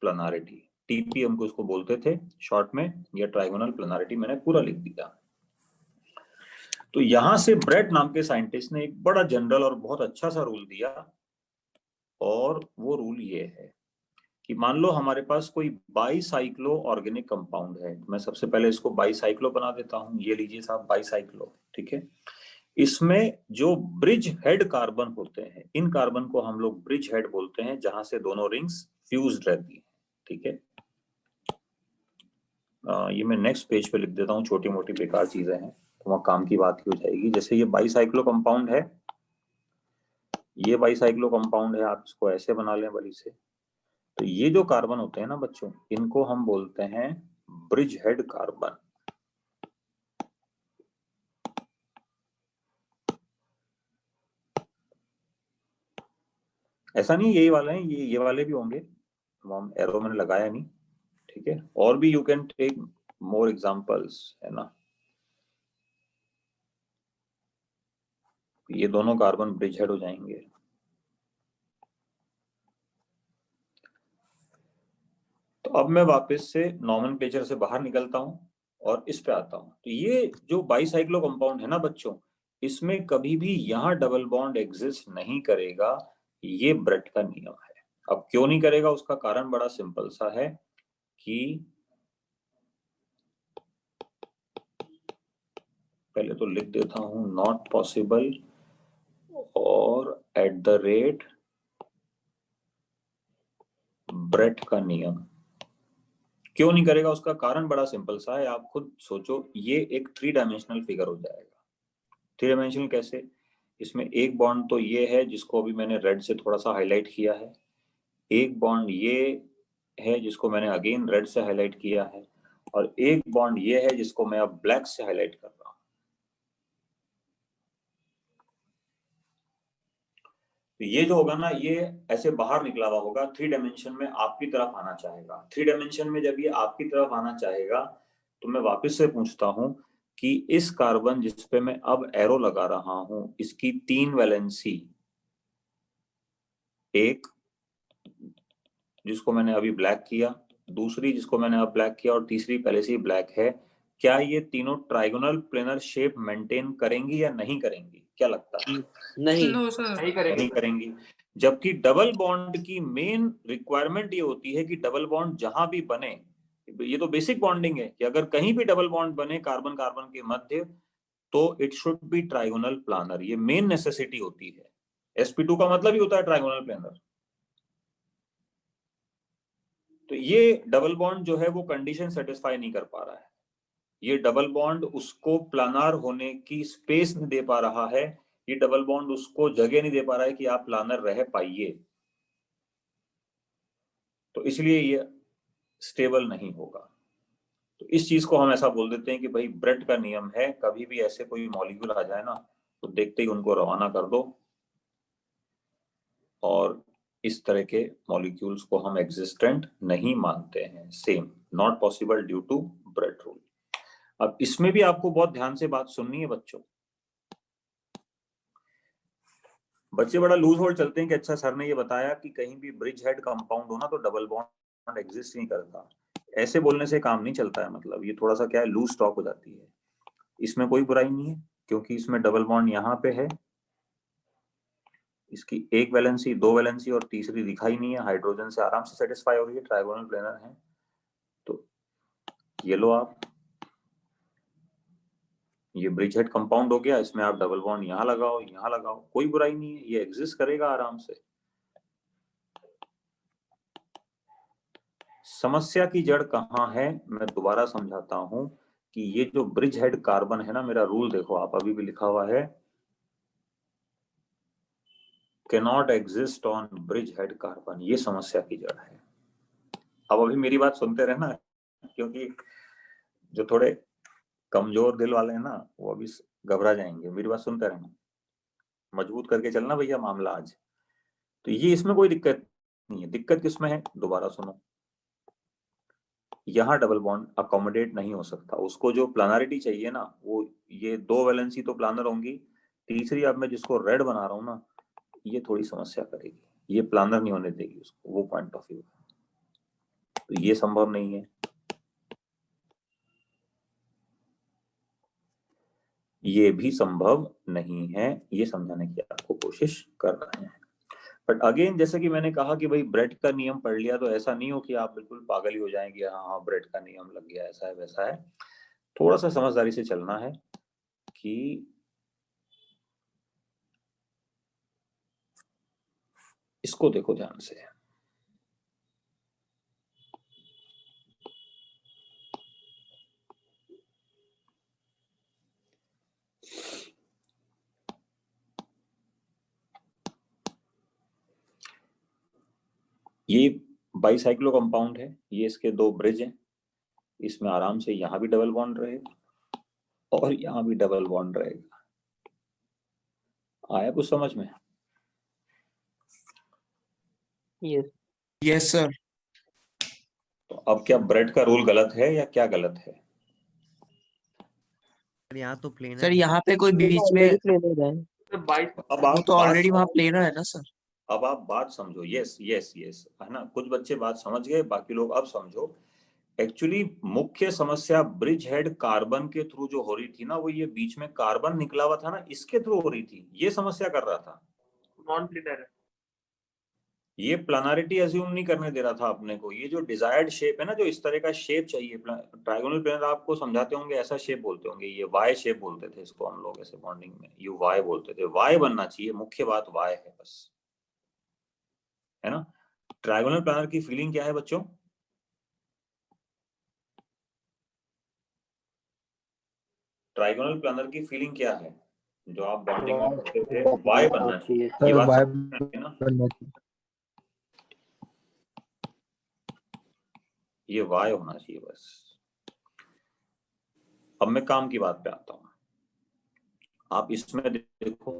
प्लेनारिटी। टीपीएम को इसको बोलते थे शॉर्ट में, या ट्राइगोनल प्लेनारिटी मैंने पूरा लिख दिया। तो यहां से ब्रेट नाम के साइंटिस्ट ने एक बड़ा जनरल और बहुत अच्छा सा रूल दिया, और वो रूल ये है कि मान लो हमारे पास कोई बाईसाइक्लो ऑर्गेनिक कंपाउंड है। मैं सबसे पहले इसको बाईसाइक्लो बना देता हूं, ये लीजिए साहब बाईसाइक्लो, ठीक है। इसमें जो ब्रिज हेड कार्बन होते हैं, इन कार्बन को हम लोग ब्रिज हेड बोलते हैं, जहां से दोनों रिंग्स फ्यूज्ड रहती हैं, ठीक है। ये मैं नेक्स्ट पेज पे लिख देता हूँ, छोटी मोटी बेकार चीजें हैं तो वहां काम की बात ही हो जाएगी। जैसे ये बाईसाइक्लो कंपाउंड है, ये बाईसाइक्लो कंपाउंड है, आप इसको ऐसे बना लें बड़ी से। तो ये जो कार्बन होते हैं ना बच्चों, इनको हम बोलते हैं ब्रिज हेड कार्बन। ऐसा नहीं यही वाले हैं, ये वाले भी होंगे, हम एरो मैंने लगाया नहीं, ठीक है। और भी you can take more examples, है ना। ये दोनों कार्बन ब्रिज हेड हो जाएंगे। तो अब मैं वापस से नॉमेनक्लेचर से बाहर निकलता हूं और इस पे आता हूं। तो ये जो बाईसाइक्लो कंपाउंड है ना बच्चों, इसमें कभी भी यहां डबल बॉन्ड एग्जिस्ट नहीं करेगा ये ब्रेट का नियम है। अब क्यों नहीं करेगा उसका कारण बड़ा सिंपल सा है कि पहले तो लिख देता हूं नॉट पॉसिबल और एट द रेट ब्रेट का नियम। क्यों नहीं करेगा उसका कारण बड़ा सिंपल सा है, आप खुद सोचो। ये एक 3 डायमेंशनल फिगर हो जाएगा। 3 डायमेंशनल कैसे? इसमें एक बॉन्ड तो ये है जिसको अभी मैंने रेड से थोड़ा सा हाईलाइट किया है, एक बॉन्ड ये है जिसको मैंने अगेन रेड से हाईलाइट किया है, और एक बॉन्ड ये है जिसको मैं अब ब्लैक से हाईलाइट कर रहा हूं। तो ये जो होगा ना, ये ऐसे बाहर निकला हुआ होगा, 3 डायमेंशन में आपकी तरफ आना चाहेगा। 3 डायमेंशन में जब ये आपकी तरफ आना चाहेगा तो मैं वापस से पूछता हूं कि इस कार्बन जिस पे मैं अब एरो लगा रहा हूं, इसकी 3 वैलेंसी, एक जिसको मैंने अभी ब्लैक किया, दूसरी जिसको मैंने अब ब्लैक किया, और तीसरी पहले से ही ब्लैक है, क्या ये तीनों ट्राइगोनल प्लेनर शेप मेंटेन करेंगी या नहीं करेंगी? क्या लगता है? नहीं नहीं करेंगी। जबकि डबल बॉन्ड की मेन रिक्वायरमेंट ये होती है कि डबल बॉन्ड जहां भी बने, ये तो बेसिक बॉन्डिंग है कि अगर कहीं भी डबल बॉन्ड बने कार्बन कार्बन के मध्य, तो it should be trigonal planner. ये मेन नेसेसिटी होती है। sp2 का मतलब ही होता है ट्राइगोनल प्लानर। तो ये डबल बॉन्ड जो है वो कंडीशन सेटिस्फाई नहीं कर पा रहा है। ये डबल बॉन्ड उसको प्लानर होने की स्पेस नहीं दे पा रहा है, ये डबल बॉन्ड उसको जगह नहीं दे पा रहा है कि आप प्लानर रह पाइए। तो इसलिए ये स्टेबल नहीं होगा। तो इस चीज को हम ऐसा बोल देते हैं कि भाई ब्रेट का नियम है, कभी भी ऐसे कोई मॉलिक्यूल आ जाए ना तो देखते ही उनको रवाना कर दो, और इस तरह के मॉलिक्यूल्स को हम एग्जिस्टेंट नहीं मानते हैं। Same, not possible due to Bredt rule. अब इसमें भी आपको बहुत ध्यान से बात सुननी है बच्चों। बच्चे बड़ा लूज होल्ड चलते हैं कि अच्छा सर ने ये बताया कि कहीं भी ब्रिज हेड कंपाउंड हो ना तो डबल बॉन्ड एग्जिस्ट नहीं करता। ऐसे बोलने से काम नहीं चलता है, मतलब ये थोड़ा सा क्या है, लूज स्टॉक हो जाती है। इसमें कोई बुराई नहीं है क्योंकि इसमें डबल बॉन्ड यहाँ पे है, इसकी एक वैलेंसी, 2 वैलेंसी और तीसरी दिखाई नहीं है, हाइड्रोजन से आराम से सेटिस्फाई हो रही है, ट्राइगोनल प्लेनर है। तो ये लो आप, ये ब्रिज हेड कंपाउंड हो गया, इसमें आप डबल बॉन्ड यहाँ लगाओ, यहाँ लगाओ, कोई बुराई नहीं है, ये एग्जिस्ट करेगा आराम से। समस्या की जड़ कहाँ है, मैं दोबारा समझाता हूं कि ये जो ब्रिज हेड कार्बन है ना, मेरा रूल देखो आप, अभी भी लिखा हुआ है cannot exist on bridge head carbon, ये समस्या की जड़ है। अब अभी मेरी बात सुनते रहना, क्योंकि जो थोड़े कमजोर दिल वाले हैं ना वो अभी घबरा जाएंगे। मेरी बात सुनते रहना, मजबूत करके चलना भैया मामला आज। तो ये इसमें कोई दिक्कत नहीं है। दिक्कत किसमें है, दोबारा सुनो। यहाँ डबल बॉन्ड अकोमोडेट नहीं हो सकता, उसको जो प्लानरिटी चाहिए ना, वो ये 2 वैलेंसी तो प्लानर होंगी, तीसरी अब मैं जिसको रेड बना रहा हूँ ना, ये थोड़ी समस्या करेगी, ये प्लानर नहीं होने देगी उसको, वो पॉइंट ऑफ व्यू। तो ये संभव नहीं है, ये भी संभव नहीं है, ये समझाने की आपको कोशिश कर रहे हैं। बट अगेन जैसे कि मैंने कहा कि भाई ब्रेट का नियम पढ़ लिया तो ऐसा नहीं हो कि आप बिल्कुल पागल ही हो जाएंगे, हाँ हाँ ब्रेट का नियम लग गया, ऐसा है वैसा है। थोड़ा सा समझदारी से चलना है कि इसको देखो ध्यान से। ये बाईसाइक्लो कंपाउंड है, ये इसके 2 ब्रिज हैं, इसमें आराम से यहाँ भी डबल बॉन्ड रहेगा और यहाँ भी डबल बॉन्ड रहेगा। आया कुछ समझ में? Yes sir. तो अब क्या ब्रेट का रूल गलत है या क्या गलत है? यहाँ तो प्लेनर सर यहाँ पे कोई बीच में, अब वो आप तो ऑलरेडी वहाँ बात प्लेनर है ना सर। अब आप बात समझो। यस यस यस, है ना, कुछ बच्चे बात समझ गए, बाकी लोग अब समझो। एक्चुअली मुख्य समस्या ब्रिज हेड कार्बन के थ्रू जो हो रही थी ना, वो ये बीच में कार्बन निकला हुआ था ना, इसके थ्रू हो रही थी, ये समस्या कर रहा था। नॉन प्लेनर है। ये प्लानरिटी अज्यूम नहीं करने दे रहा था अपने को। ये जो डिजायर्ड शेप है ना, जो इस तरह का शेप चाहिए, ट्रायगोनल प्लेनर आपको समझाते होंगे, ऐसा शेप बोलते होंगे, ये वाई शेप बोलते थे इसको हम लोग, ऐसे बॉन्डिंग में यू वाई बोलते थे। वाई बनना चाहिए, मुख्य बात वाई है बस, है ना। ट्रायगोनल प्लानर की फीलिंग क्या है बच्चों? ट्रायगोनल प्लानर की फीलिंग क्या है? जो आप बॉन्डिंग में करते थे, वाई बनना चाहिए, ये बात समझ में आती है ना। ये वाई होना चाहिए बस। अब मैं काम की बात पे आता हूं। आप इसमें देखो,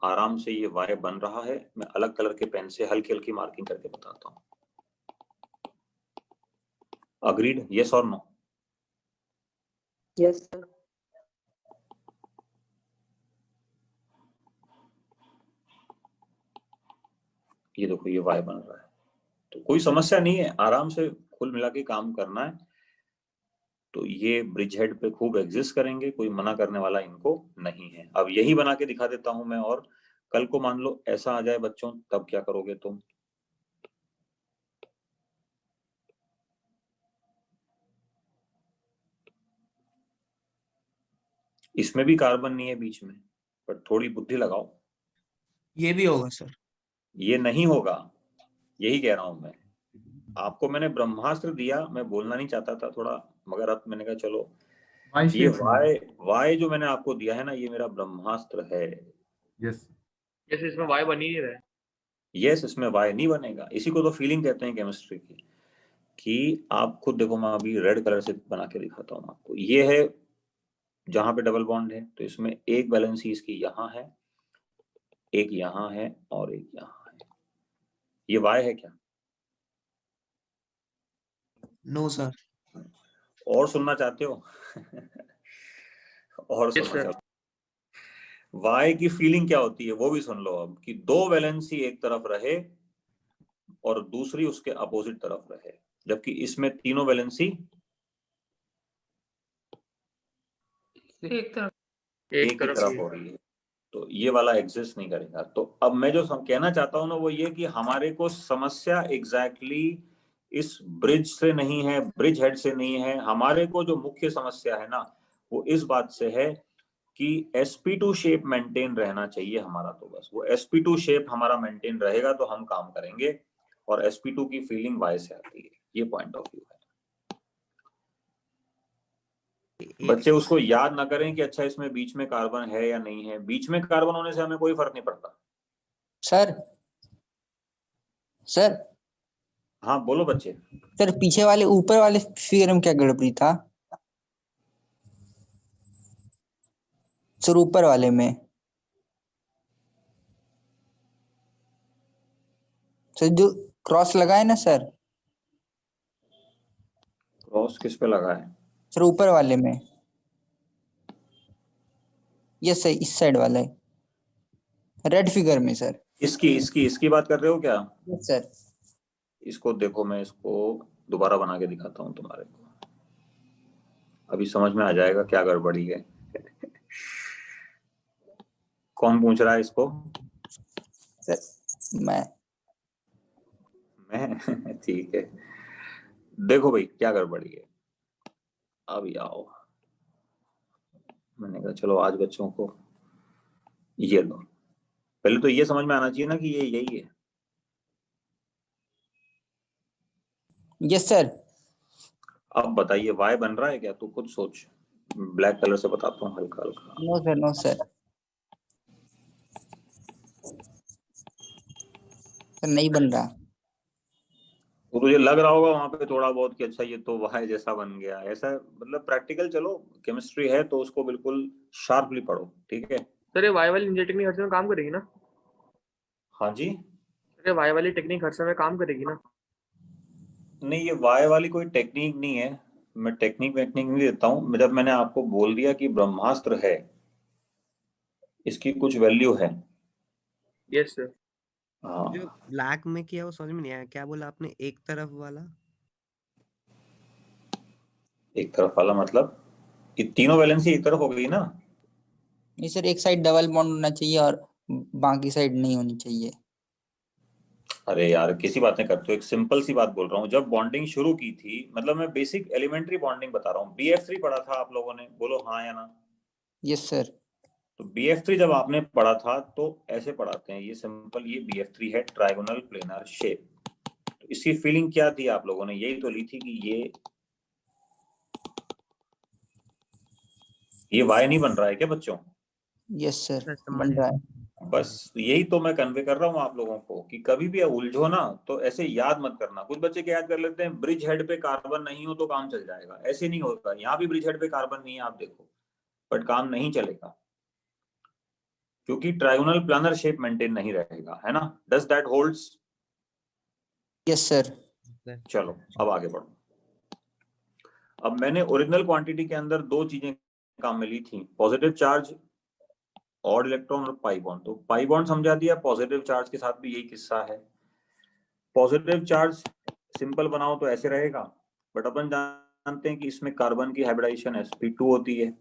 आराम से ये वाई बन रहा है। मैं अलग कलर के पेन से हल्की हल्की मार्किंग करके बताता हूं। अग्रीड? यस और नो? Yes sir. ये देखो ये वाई बन रहा है, तो कोई समस्या नहीं है, आराम से कुल मिला के काम करना है। तो ये ब्रिज हेड पे खूब एग्जिस्ट करेंगे, कोई मना करने वाला इनको नहीं है। अब यही बना के दिखा देता हूं मैं, और कल को मान लो ऐसा आ जाए बच्चों, तब क्या करोगे तुम? इसमें भी कार्बन नहीं है बीच में, पर थोड़ी बुद्धि लगाओ। ये भी होगा सर? ये नहीं होगा, यही कह रहा हूं मैं आपको। मैंने ब्रह्मास्त्र दिया, मैं बोलना नहीं चाहता था थोड़ा, मगर अब मैंने कहा चलो, ये वाई जो मैंने आपको दिया है ना, ये मेरा ब्रह्मास्त्र है। यस यस, इसमें वाई बन ही नहीं रहा है। यस, इसमें वाई नहीं बनेगा। इसी को तो फीलिंग कहते हैं केमिस्ट्री की, कि आप खुद देखो, मैं अभी रेड कलर से बना के दिखाता हूँ आपको। ये है जहां पे डबल बॉन्ड है, तो इसमें एक वैलेंसी इसकी यहाँ है, एक यहाँ है और एक यहाँ है। ये वाई है क्या? No sir. और सुनना चाहते हो? और सुनना चाहते हो? वाई की फीलिंग क्या होती है वो भी सुन लो अब, कि दो वैलेंसी एक तरफ रहे और दूसरी उसके अपोजिट तरफ रहे, जबकि इसमें तीनों वैलेंसी एक तरफ हो रही है। तो ये वाला एग्जिस्ट नहीं करेगा। तो अब मैं जो कहना चाहता हूं ना, वो ये कि हमारे को समस्या एग्जैक्टली इस ब्रिज से नहीं है, ब्रिज हेड से नहीं है। हमारे को जो मुख्य समस्या है ना, वो इस बात से है कि sp2 शेप मेंटेन रहना चाहिए हमारा। तो बस वो sp2 शेप हमारा मेंटेन रहेगा तो हम काम करेंगे, और sp2 की फीलिंग वाई से आती है। ये पॉइंट ऑफ व्यू है। बच्चे उसको याद ना करें कि अच्छा इसमें बीच में कार्बन है या नहीं है। बीच में कार्बन होने से हमें कोई फर्क नहीं पड़ता। सर हाँ बोलो बच्चे। सर पीछे वाले ऊपर वाले फिगर में क्या गड़बड़ी था सर? ऊपर वाले में सर जो क्रॉस लगा है ना सर? क्रॉस किस पे लगा है सर? ऊपर वाले में। यस सर, इस साइड वाला है, रेड फिगर में सर। इसकी बात कर रहे हो क्या? Yes sir. इसको देखो, मैं इसको दोबारा बना के दिखाता हूँ तुम्हारे को, अभी समझ में आ जाएगा क्या गड़बड़ी है। कौन पूछ रहा है इसको? सर मैं ठीक है, देखो भाई क्या गड़बड़ी है। अभी आओ, मैंने कहा चलो आज बच्चों को ये लो। पहले तो ये समझ में आना चाहिए ना कि ये यही है। Yes sir. अब बताइए वाई बन रहा है क्या? तू खुद सोच। ब्लैक कलर से बताता हूँ हल्का हल्का। नो सर, नो सर, नहीं बन रहा। तो तुझे लग रहा होगा वहां पे थोड़ा बहुत कि अच्छा ये तो वाई जैसा बन गया, ऐसा मतलब प्रैक्टिकल। चलो केमिस्ट्री है तो उसको बिल्कुल शार्पली पढ़ो, ठीक है। सर ये वाई वाली इंजन टेक्निक हर समय काम करेगी ना? हाँ जी। सर ये वाई वाली टेक्निक हर समय काम करेगी ना? नहीं, ये वाई वाली कोई टेक्निक नहीं है। मैं टेक्निक नहीं देता हूँ। जब मैंने आपको बोल दिया कि ब्रह्मास्त्र है, इसकी कुछ वैल्यू है। Yes sir. हाँ। जो ब्लैक में किया वो समझ में नहीं आया, क्या बोला आपने? एक तरफ वाला? एक तरफ वाला मतलब ये तीनों वैलेंसी एक तरफ हो गई ना? नहीं सर, एक साइड डबल बॉन्ड होना चाहिए और बाकी साइड नहीं होनी चाहिए। अरे यार किसी बातें करते हो, एक सिंपल सी बात बोल रहा हूँ। जब बॉन्डिंग शुरू की थी, मतलब मैं बेसिक एलिमेंट्री बॉन्डिंग बता रहा हूँ, BF3 पढ़ा था आप लोगों ने, बोलो हाँ या ना। Yes sir. तो BF3 जब आपने पढ़ा था तो ऐसे पढ़ाते हैं, ये सिंपल, ये BF3 है, ट्राइगोनल प्लेनर शेप। तो इसकी फीलिंग क्या थी आप लोगों ने, यही तो ली थी कि ये वाई नहीं बन रहा है क्या बच्चों? यस सर, बन रहा है। बस यही तो मैं कन्वे कर रहा हूँ आप लोगों को कि कभी भी उलझो ना तो ऐसे याद मत करना। कुछ बच्चे क्या याद कर लेते हैं, ब्रिज हेड पे कार्बन नहीं हो तो काम चल जाएगा। ऐसे नहीं होता, यहाँ भी ब्रिज हेड पे कार्बन नहीं है आप देखो, बट काम नहीं चलेगा क्योंकि ट्राइगोनल प्लानर शेप मेंटेन नहीं रहेगा, है ना। Does that holds? Yes sir. चलो अब आगे बढ़ो। अब मैंने ओरिजिनल क्वांटिटी के अंदर दो चीजें काम में ली थी, पॉजिटिव चार्ज, ऑड इलेक्ट्रॉन और पाई बॉन्ड। तो पाई बॉन्ड समझा दिया, पॉजिटिव चार्ज के साथ भी यही किस्सा है। पॉजिटिव चार्ज सिंपल बनाओ तो ऐसे रहेगा, बट अपन जानते हैं कि इसमें कार्बन की हाइब्रिडाइजेशन sp2 होती है,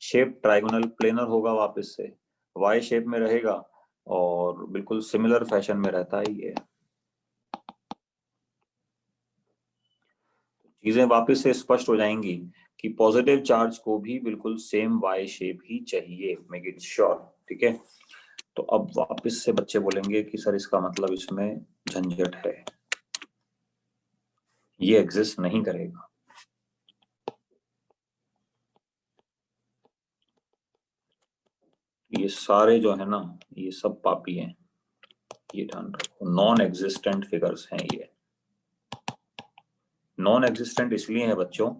शेप ट्राइगोनल प्लेनर होगा, वापस से वाई शेप में रहेगा और बिल्कुल सिमिलर फैशन में रहता है ये। चीजें वापस से स्पष्ट हो जाएंगी कि पॉजिटिव चार्ज को भी बिल्कुल सेम वाई शेप ही चाहिए, मेक इट श्योर, ठीक है। तो अब वापस से बच्चे बोलेंगे कि सर इसका मतलब इसमें झंझट है, ये एग्जिस्ट नहीं करेगा। ये सारे जो है ना, ये सब पापी हैं, ये ध्यान रखो, नॉन एग्जिस्टेंट फिगर्स हैं ये। नॉन एग्जिस्टेंट इसलिए है बच्चों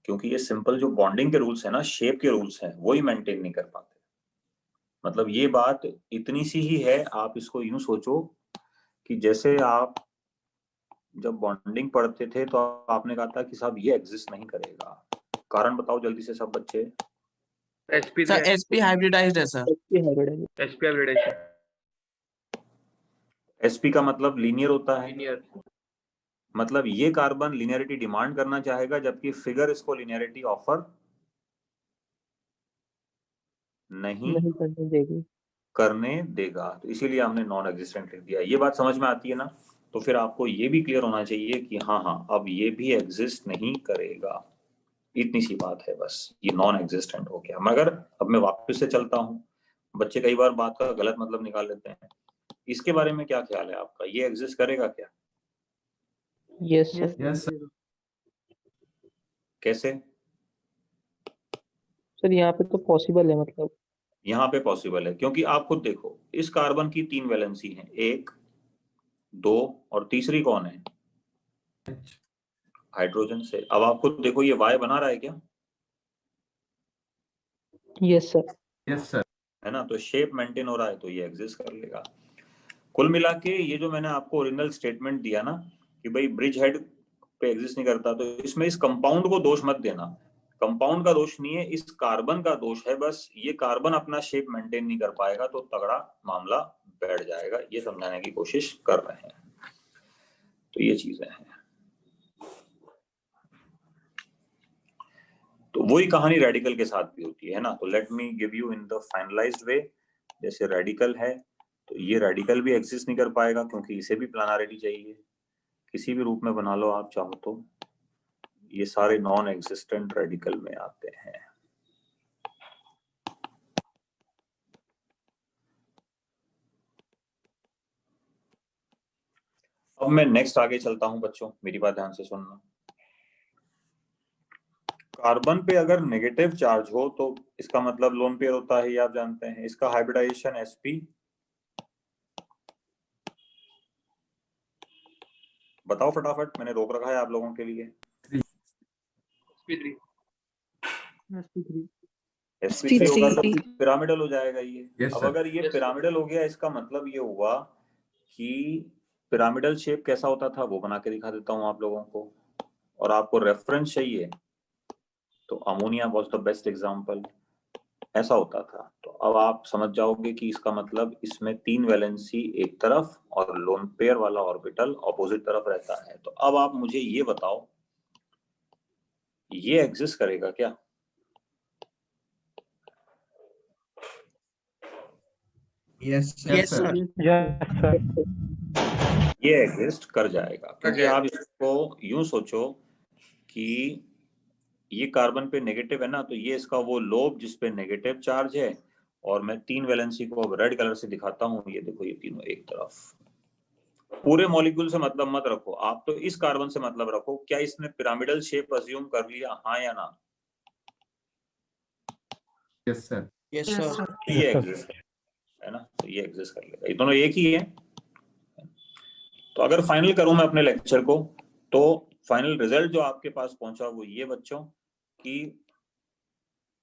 क्योंकि ये सिंपल जो बॉन्डिंग के रूल्स है ना, शेप के रूल्स हैं, वही मेंटेन नहीं कर पाते। मतलब ये बात इतनी सी ही है, आप इसको यूं सोचो कि जैसे आप जब बॉन्डिंग पढ़ते थे तो आपने कहा था कि साहब ये एग्जिस्ट नहीं करेगा, कारण बताओ जल्दी से सब बच्चे। सर sp हाइब्रिडाइज्ड है सर। sp hybridization. sp का मतलब लीनियर होता है, लीनियर। मतलब ये कार्बन लीनियरिटी डिमांड करना चाहेगा जबकि फिगर इसको लीनियरिटी ऑफर नहीं करने देगा। तो इसीलिए हमने नॉन एग्जिस्टेंट लिख दिया। ये बात समझ में आती है ना। तो फिर आपको ये भी क्लियर होना चाहिए कि हाँ हाँ अब ये भी एग्जिस्ट नहीं करेगा, इतनी सी बात है बस, ये नॉन एग्जिस्टेंट हो गया। मगर अब मैं वापस से चलता हूँ, बच्चे कई बार बात का गलत मतलब निकाल लेते हैं। इसके बारे में क्या ख्याल है आपका, ये एग्जिस्ट करेगा क्या? Yes sir. Yes sir. कैसे? सर यहाँ पे तो पॉसिबल है, मतलब यहाँ पे पॉसिबल है क्योंकि आप खुद देखो, इस कार्बन की 3 वैलेंसी है, 1 2 और तीसरी कौन है? हाइड्रोजन से। अब आप खुद देखो ये वाई बना रहा है क्या? Yes sir. Yes sir. है ना, तो शेप मेंटेन हो रहा है तो ये एग्जिस्ट कर लेगा। कुल मिला के ये जो मैंने आपको ओरिजिनल स्टेटमेंट दिया ना कि भाई ब्रिज हेड पे एग्जिस्ट नहीं करता, तो इसमें इस कंपाउंड को दोष मत देना। कंपाउंड का दोष नहीं है, इस कार्बन का दोष है। बस ये कार्बन अपना शेप मेंटेन नहीं कर पाएगा तो तगड़ा मामला बैठ जाएगा, ये समझाने की कोशिश कर रहे हैं। तो ये चीजें हैं। तो वही कहानी रेडिकल के साथ भी होती है ना। तो let me give you in the finalized way. जैसे रेडिकल है तो ये रेडिकल भी एग्जिस्ट नहीं कर पाएगा क्योंकि इसे भी प्लानारिटी चाहिए, किसी भी रूप में बना लो आप चाहो तो। ये सारे नॉन एग्जिस्टेंट रेडिकल में आते हैं। अब मैं नेक्स्ट आगे चलता हूं बच्चों, मेरी बात ध्यान से सुनना। कार्बन पे अगर नेगेटिव चार्ज हो तो इसका मतलब लोन पेयर होता है, ये आप जानते हैं। इसका हाइब्रिडाइजेशन sp, बताओ फटाफट, मैंने रोक रखा है आप लोगों के लिए। sp3 होगा तो पिरामिडल हो जाएगा ये। Yes, अब sir. अगर ये पिरामिडल हो गया, इसका मतलब ये हुआ कि पिरामिडल शेप कैसा होता था वो बना के दिखा देता हूं आप लोगों को। और आपको रेफरेंस चाहिए तो ammonia was the best example, ऐसा होता था। तो अब आप समझ जाओगे कि इसका मतलब इसमें 3 वैलेंसी एक तरफ और लोन पेयर वाला ऑर्बिटल ऑपोजिट तरफ रहता है। तो अब आप मुझे ये बताओ, ये एग्जिस्ट करेगा क्या? Yes Yes, sir. Yes, sir. ये एग्जिस्ट कर जाएगा, क्योंकि जाएगा। आप इसको यूं सोचो कि ये कार्बन पे नेगेटिव है ना, तो ये इसका वो लोब जिस पे नेगेटिव चार्ज है, और मैं 3 वैलेंसी को अब रेड कलर से दिखाता हूँ। ये देखो, ये तीनों एक तरफ। पूरे मॉलिक्यूल से मतलब मत रखो आप, तो इस कार्बन से मतलब रखो। क्या इसने पिरामिडल शेप अज्यूम कर लिया, हाँ या ना? Yes sir. Yes sir. तो ये एग्जिस्ट है ना, तो ये एग्जिस्ट कर लेगा। ये दोनों एक ही है। तो अगर फाइनल करूं मैं अपने लेक्चर को, तो फाइनल रिजल्ट जो आपके पास पहुंचा वो ये बच्चों कि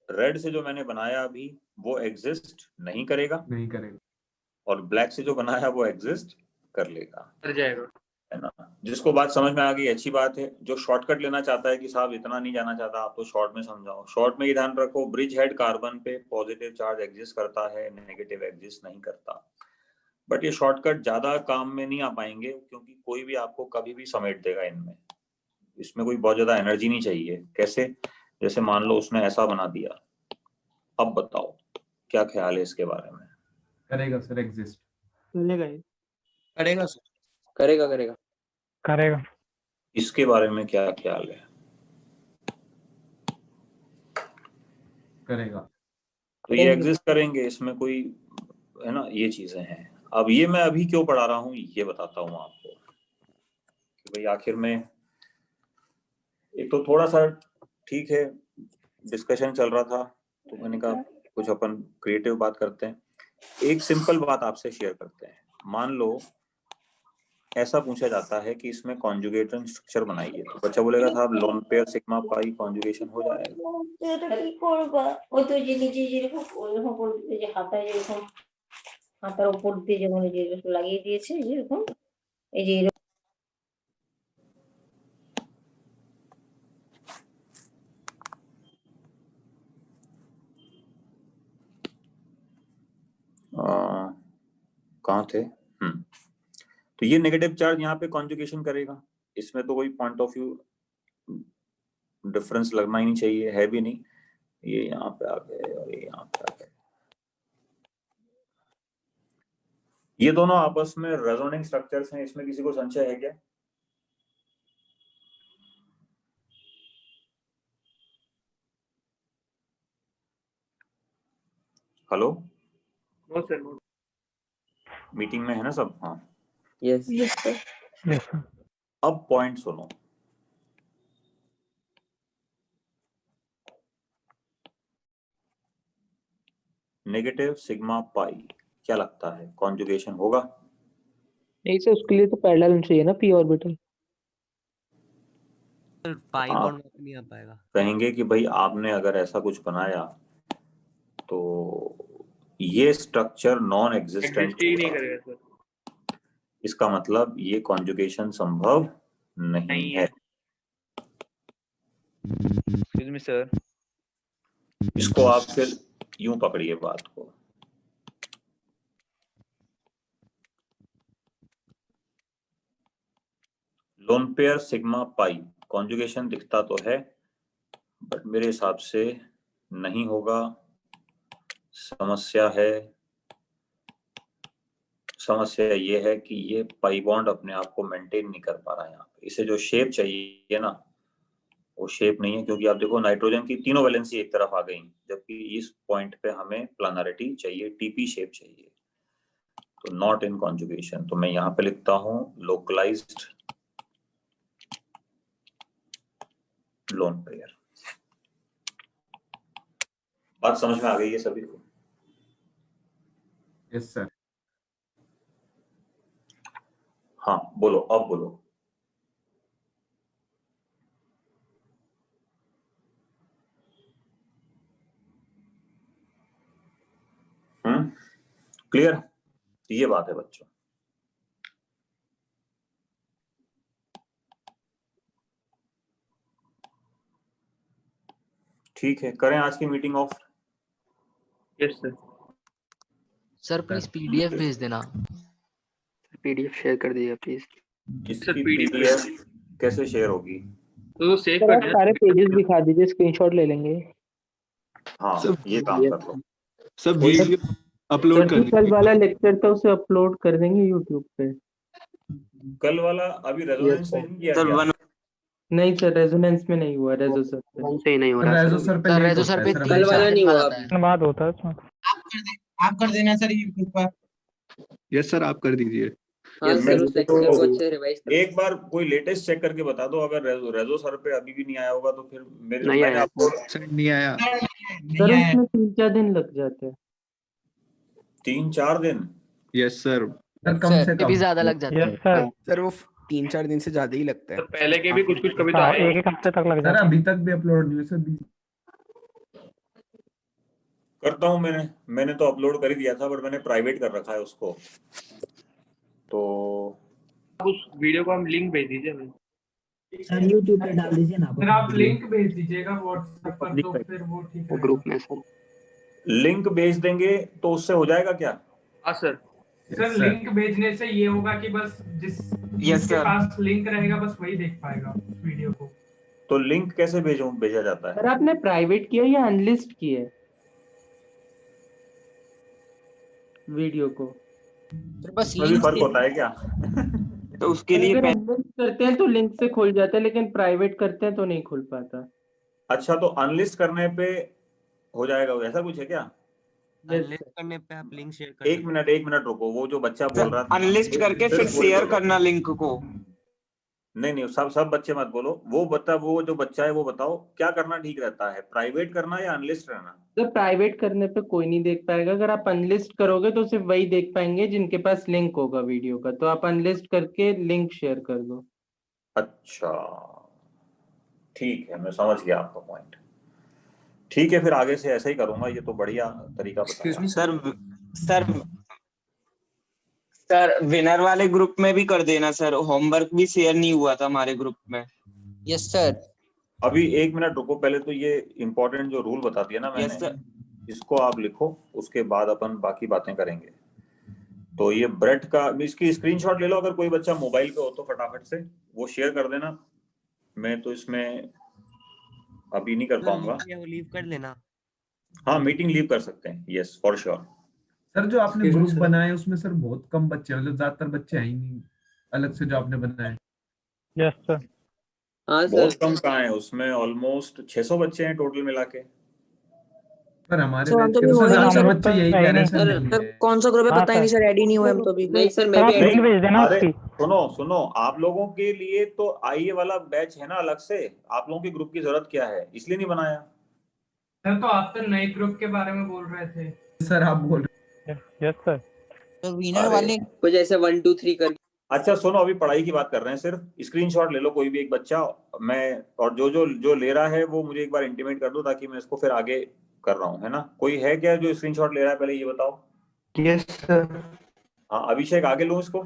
रेड से जो मैंने बनाया अभी वो एग्जिस्ट नहीं करेगा, नहीं करेगा। और ब्लैक से जो बनाया वो एग्जिस्ट कर लेगा, कर जाएगा, है ना। जिसको बात समझ में आ गई अच्छी बात है। जो शॉर्टकट लेना चाहता है कि साहब इतना नहीं जाना चाहता, आप तो शॉर्ट में समझाओ। शॉर्ट में ये ध्यान रखो, ब्रिज हेड कार्बन पे पॉजिटिव चार्ज एग्जिस्ट करता है, नेगेटिव एग्जिस्ट नहीं करता। बट ये शॉर्टकट ज्यादा काम में नहीं आ पाएंगे, क्योंकि कोई भी आपको कभी भी समेट देगा इनमें। इसमें कोई बहुत ज्यादा एनर्जी नहीं चाहिए। कैसे? जैसे मान लो उसने ऐसा बना दिया, अब बताओ क्या ख्याल है इसके बारे में? करेगा सर एग्जिस्ट। चलेगा ये। करेगा सर। करेगा करेगा करेगा। इसके बारे में क्या ख्याल है? करेगा। तो ये एग्जिस्ट करेंगे, इसमें कोई, है ना, ये चीजें हैं। अब ये मैं अभी क्यों पढ़ा रहा हूँ ये बताता हूँ आपको कि भाई आखिर में एक तो थोड़ा सा ठीक है डिस्कशन चल रहा था, तो मैंने कहा कुछ अपन क्रिएटिव बात करते हैं। एक सिंपल बात आपसे शेयर करते हैं। मान लो ऐसा पूछा जाता है कि इसमें कॉन्जुगेशन स्ट्रक्चर बनाइए, तो बच्चा बोलेगा साहब lone pair sigma pi conjugation हो जाएगा। ওই তো যে নিচে যেরকম ওইরকম করে দিতে, যে হাতায় যেরকম হাতার উপর দিয়ে যেমন এই যে এরকম লাগিয়ে দিয়েছে, যেরকম এই যে এরকম। कहाँ थे? तो ये नेगेटिव चार्ज यहाँ पे कॉन्जुगेशन करेगा, इसमें तो कोई पॉइंट ऑफ व्यू डिफरेंस लगना ही नहीं चाहिए, है भी नहीं। ये यहाँ पे आ गए और ये यहाँ पे आ गए। ये दोनों आपस में रेजोनेंग स्ट्रक्चर्स हैं, इसमें किसी को संशय है क्या? Hello, no sir, no. Meeting में है ना सब? हाँ यस यस। अब पॉइंट सुनो। नेगेटिव सिग्मा पाई क्या लगता है कॉन्जुगेशन होगा? नहीं सर, उसके लिए तो पैरेलल होना चाहिए ना पी ऑर्बिटल। पाई हाँ, बॉन्ड नहीं आ पाएगा। कहेंगे कि भाई आपने अगर ऐसा कुछ बनाया तो ये स्ट्रक्चर नॉन एग्जिस्टेंट एग्जिस्ट ही नहीं करेगा सर। इसका मतलब ये कॉन्जुगेशन संभव नहीं है। एक्सक्यूज मी सर, इसको आप फिर यूं पकड़िए बात को। Lone pair sigma pi conjugation दिखता तो है, बट मेरे हिसाब से नहीं होगा। समस्या ये है कि ये पाई बॉन्ड अपने आप को मेंटेन नहीं कर पा रहा है यहाँ पे। इसे जो शेप चाहिए ना वो शेप नहीं है, क्योंकि आप देखो नाइट्रोजन की तीनों वैलेंसी एक तरफ आ गई, जबकि इस पॉइंट पे हमें प्लानरिटी चाहिए, टीपी शेप चाहिए, तो नॉट इन कॉन्जुगेशन। तो मैं यहाँ पे लिखता हूँ लोकलाइज्ड लोन पेयर। बात समझ में आ गई है सभी को? Yes sir. हाँ बोलो, अब बोलो। क्लियर? ये बात है बच्चों। ठीक है, करें आज की meeting of? Yes sir. Sir please PDF भेज देना। पीडीएफ शेयर कर दीजिए प्लीज। इसकी पीडीएफ कैसे शेयर होगी? तो सेव सर कर आप देना। सारे पेजेस दिखा दीजिए, स्क्रीनशॉट ले लेंगे। हाँ ये काम कर लो। सब वीडियो अपलोड सर करनी कल वाला लेक्चर था उसे अपलोड कर देंगे यूट्यूब पे। कल वाला अभी रेजोनेंस में नहीं किया सर क्या? वन नहीं सर, रेजोनेंस में नहीं हुआ, रेजो सर पे। वन से ही नहीं हो रहा रेजो सर सर पे सर लेट रेजो होता सर है पे सर, तीन कल हमेशा। वाला चार नहीं दिन बाद हुआ आता है। बाद होता है इसमें। आप कर देना सर यूट्यूब पर। यस सर, आप कर दीजिए। हाँ मैं सर, उस लेक्चर को अच्छे रिवाइज कर। एक बार कोई लेटेस्ट चेक करके बता दो, अगर रेजो सर पे अभी भी नहीं आया होगा तो फिर नहीं मैंने आया। आपको सर नहीं आया। सर उसमें 3-4 दिन लग जाते हैं। 3-4 दिन। Yes sir. सर कम से ये भी कम। ज्यादा लग जाता है। Yes sir. सर वो 3-4 दिन से ज्यादा ही लगता है। तो पहले के भी कुछ कुछ कभी तो हाँ, आए। एक हफ्ते तक लग सर जाता है। अभी तक भी अपलोड नहीं हुआ सर। करता हूँ मैंने तो अपलोड कर ही दिया था, बट मैंने प्राइवेट कर रखा है उसको। तो उस वीडियो को हम लिंक भेज दीजिए हमें। सर यूट्यूब पे डाल दीजिए ना सर आप लिंक भेज दीजिएगा व्हाट्सएप पर, तो फिर वो ठीक वो है। ग्रुप में सर। लिंक भेज देंगे तो उससे हो जाएगा क्या? हाँ सर। सर लिंक भेजने से ये होगा कि बस जिसके सर। पास लिंक रहेगा बस वही देख पाएगा वीडियो को। तो लिंक कैसे भेजा जाता है? सर आपने प्राइवेट किया या अनलिस्ट किया है वीडियो को? सर बस इसमें भी लिंक फर्क होता है क्या? तो उसके लिए अगर अनलिस्ट करते हैं तो लिंक से खुल जाता है, लेकिन प्राइवेट करते हैं तो नहीं खुल पाता। अच्छा, तो अनलिस्ट करने पे हो जाएगा, ऐसा कुछ है क्या? अनलिस्ट करने पे आप लिंक शेयर कर एक मिनट रुको, वो जो बच्चा बोल रहा था अनलिस्ट करके फिर शेयर करना लिंक को। नहीं सब बच्चे मत बोलो, वो जो बच्चा है वो बताओ क्या करना ठीक रहता है, प्राइवेट करना या अनलिस्ट रहना? सर प्राइवेट करने पे कोई नहीं देख पाएगा, अगर आप अनलिस्ट करोगे तो सिर्फ वही देख पाएंगे जिनके पास लिंक होगा वीडियो का, तो आप अनलिस्ट करके लिंक शेयर कर दो। अच्छा ठीक है, मैं समझ गया आपका पॉइंट। ठीक है, फिर आगे से ऐसा ही करूंगा, ये तो बढ़िया तरीका बताया। सर विनर वाले ग्रुप में भी कर देना सर, होमवर्क भी शेयर नहीं हुआ था हमारे ग्रुप में। Yes sir. अभी 1 मिनट रुको, पहले तो ये इम्पोर्टेंट जो रूल बता दिया ना मैंने, यस सर। इसको आप लिखो, उसके बाद अपन बाकी बातें करेंगे। तो ये ब्रेड का, इसकी स्क्रीनशॉट ले लो, अगर कोई बच्चा मोबाइल पे हो तो फटाफट से वो शेयर कर देना। मैं तो इसमें अभी नहीं कर पाऊंगा। लीव कर लेना। हाँ, मीटिंग लीव कर सकते हैं, यस फॉर श्योर। सर जो आपने ग्रुप बनाए उसमें सर बहुत कम बच्चे हैं, मतलब ज्यादातर बच्चे हैं ही नहीं अलग से जो आपने बनाए। Yes sir. हाँ बहुत सर। कम कहाँ है, उसमें ऑलमोस्ट 600 बच्चे हैं टोटल मिला के। पर हमारे सर, हम तो बैच के भी सर वही ज्यादातर सर, बच्चे यही कह रहे हैं सर नहीं, नहीं सर है। कौन सा ग्रुप है हाँ, पता ही नहीं सर, ऐड ही नहीं हुआ हम तो भी। नहीं सर मैं सर भी आप ऐड लिंक भेज देना अरे उसकी। सुनो, आप लोगों के लिए तो आईए वाला बैच है ना अलग से, आप लोगों के ग्रुप की जरूरत क्या है, इसलिए नहीं बनाया। सर तो आप तो नए ग्रुप के बारे में बोल रहे थे सर, आप बोल रहे। Yes sir. तो विनर अरे, वाले कुछ ऐसे 1 2 3 कर। अच्छा सुनो, अभी पढ़ाई की बात कर रहे हैं, सिर्फ स्क्रीनशॉट ले लो कोई भी एक बच्चा, मैं और जो ले रहा है वो मुझे एक बार इंटीमेट कर दो, ताकि मैं इसको फिर आगे कर रहा हूँ, है ना? कोई है क्या जो स्क्रीनशॉट ले रहा है, पहले ये बताओ। Yes sir. हाँ अभिषेक, आगे लो इसको।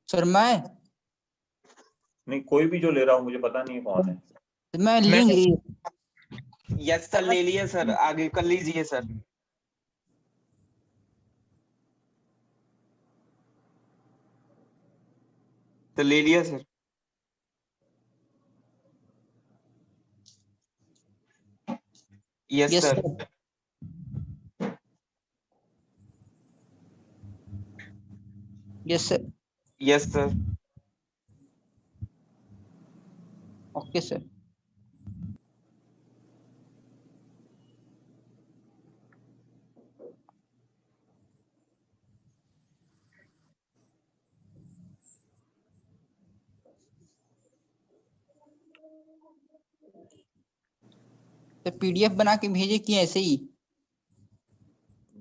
सर मैं कोई भी जो ले रहा हूँ, मुझे पता नहीं है कौन है। मैं लिंक यस सर, ले लिए सर, आगे कर लीजिए सर। तो ले लिया sir. Yes sir. Yes sir. Yes sir. Okay sir. तो पीडीएफ बना के भेजे कि ऐसे ही?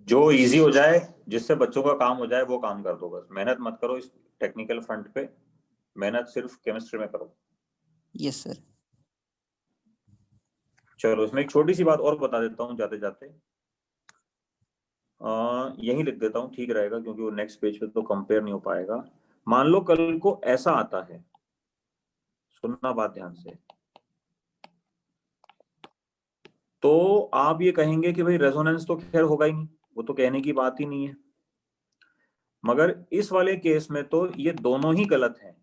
जो इजी हो जाए, जिससे बच्चों का काम हो जाए, वो काम कर दो, बस मेहनत मत करो इस टेक्निकल फ्रंट पे, मेहनत सिर्फ केमिस्ट्री में करो। Yes sir. चलो, इसमें एक छोटी सी बात और बता देता हूँ जाते जाते, यही लिख देता हूँ, ठीक रहेगा, क्योंकि वो नेक्स्ट पेज पे तो कंपेयर नहीं हो पाएगा। मान लो कल को ऐसा आता है, सुनना बात ध्यान से, तो आप ये कहेंगे कि भाई रेजोनेंस तो खैर होगा ही नहीं, वो तो कहने की बात ही नहीं है। मगर इस वाले केस में तो ये दोनों ही गलत हैं,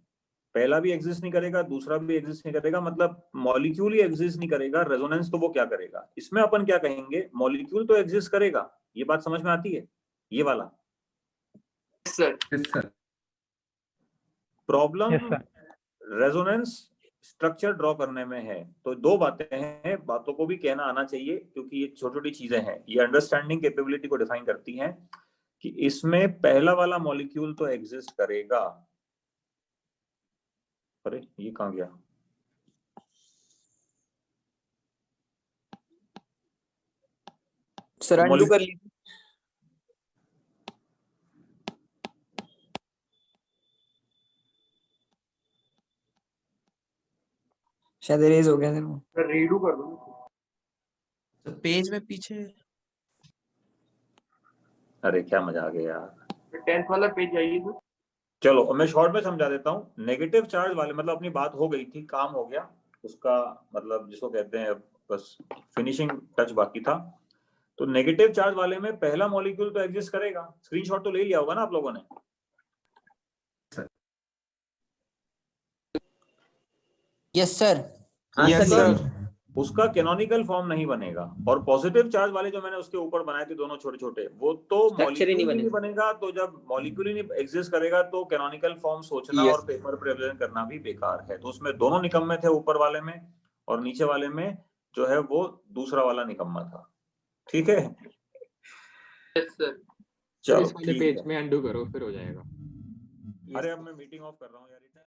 पहला भी एग्जिस्ट नहीं करेगा, दूसरा भी एग्जिस्ट नहीं करेगा, मतलब मॉलिक्यूल ही एग्जिस्ट नहीं करेगा, रेजोनेंस तो वो क्या करेगा। इसमें अपन क्या कहेंगे, मॉलिक्यूल तो एग्जिस्ट करेगा, ये बात समझ में आती है, ये वाला। Sir yes sir. Problem Yes, sir. Resonance structure draw करने में है। तो दो बातें हैं, बातों को भी कहना आना चाहिए क्योंकि ये छोटी छोटी चीजें हैं, ये अंडरस्टैंडिंग कैपेबिलिटी को डिफाइन करती हैं कि इसमें पहला वाला मॉलिक्यूल तो एग्जिस्ट करेगा। अरे ये कहाँ गया? सर अनडू कर लीजिए। शायद इरेज हो गया सर वो। सर रीडू कर दो। तो पेज में पीछे अरे क्या मजा आ गया यार। 10th वाला पेज जाइए सर। चलो अब मैं शॉर्ट में समझा देता हूँ। नेगेटिव चार्ज वाले मतलब अपनी बात हो गई थी, काम हो गया उसका, मतलब जिसको कहते हैं बस फिनिशिंग टच बाकी था। तो नेगेटिव चार्ज वाले में पहला मॉलिक्यूल तो एग्जिस्ट करेगा। स्क्रीनशॉट तो ले लिया होगा ना आप लोगों ने? Yes sir. Yes sir. उसका कैनोनिकल फॉर्म नहीं बनेगा। और पॉजिटिव चार्ज वाले जो मैंने उसके ऊपर बनाए थे दोनों छोटे छोटे, वो तो Structure ही नहीं मॉलिक्यूल नहीं बनेगा। तो जब मॉलिक्यूल ही नहीं एग्जिस्ट करेगा तो कैनोनिकल फॉर्म सोचना और पेपर पे रिप्रेजेंट करना भी बेकार है। तो उसमें दोनों निकम्मे थे, ऊपर वाले में और नीचे वाले में जो है वो दूसरा वाला निकम्मा था। ठीक है? Yes sir. चलो इस वाले ठीक पेज है। में अनडू करो फिर हो जाएगा। अरे अब मैं मीटिंग ऑफ कर रहा हूँ यार।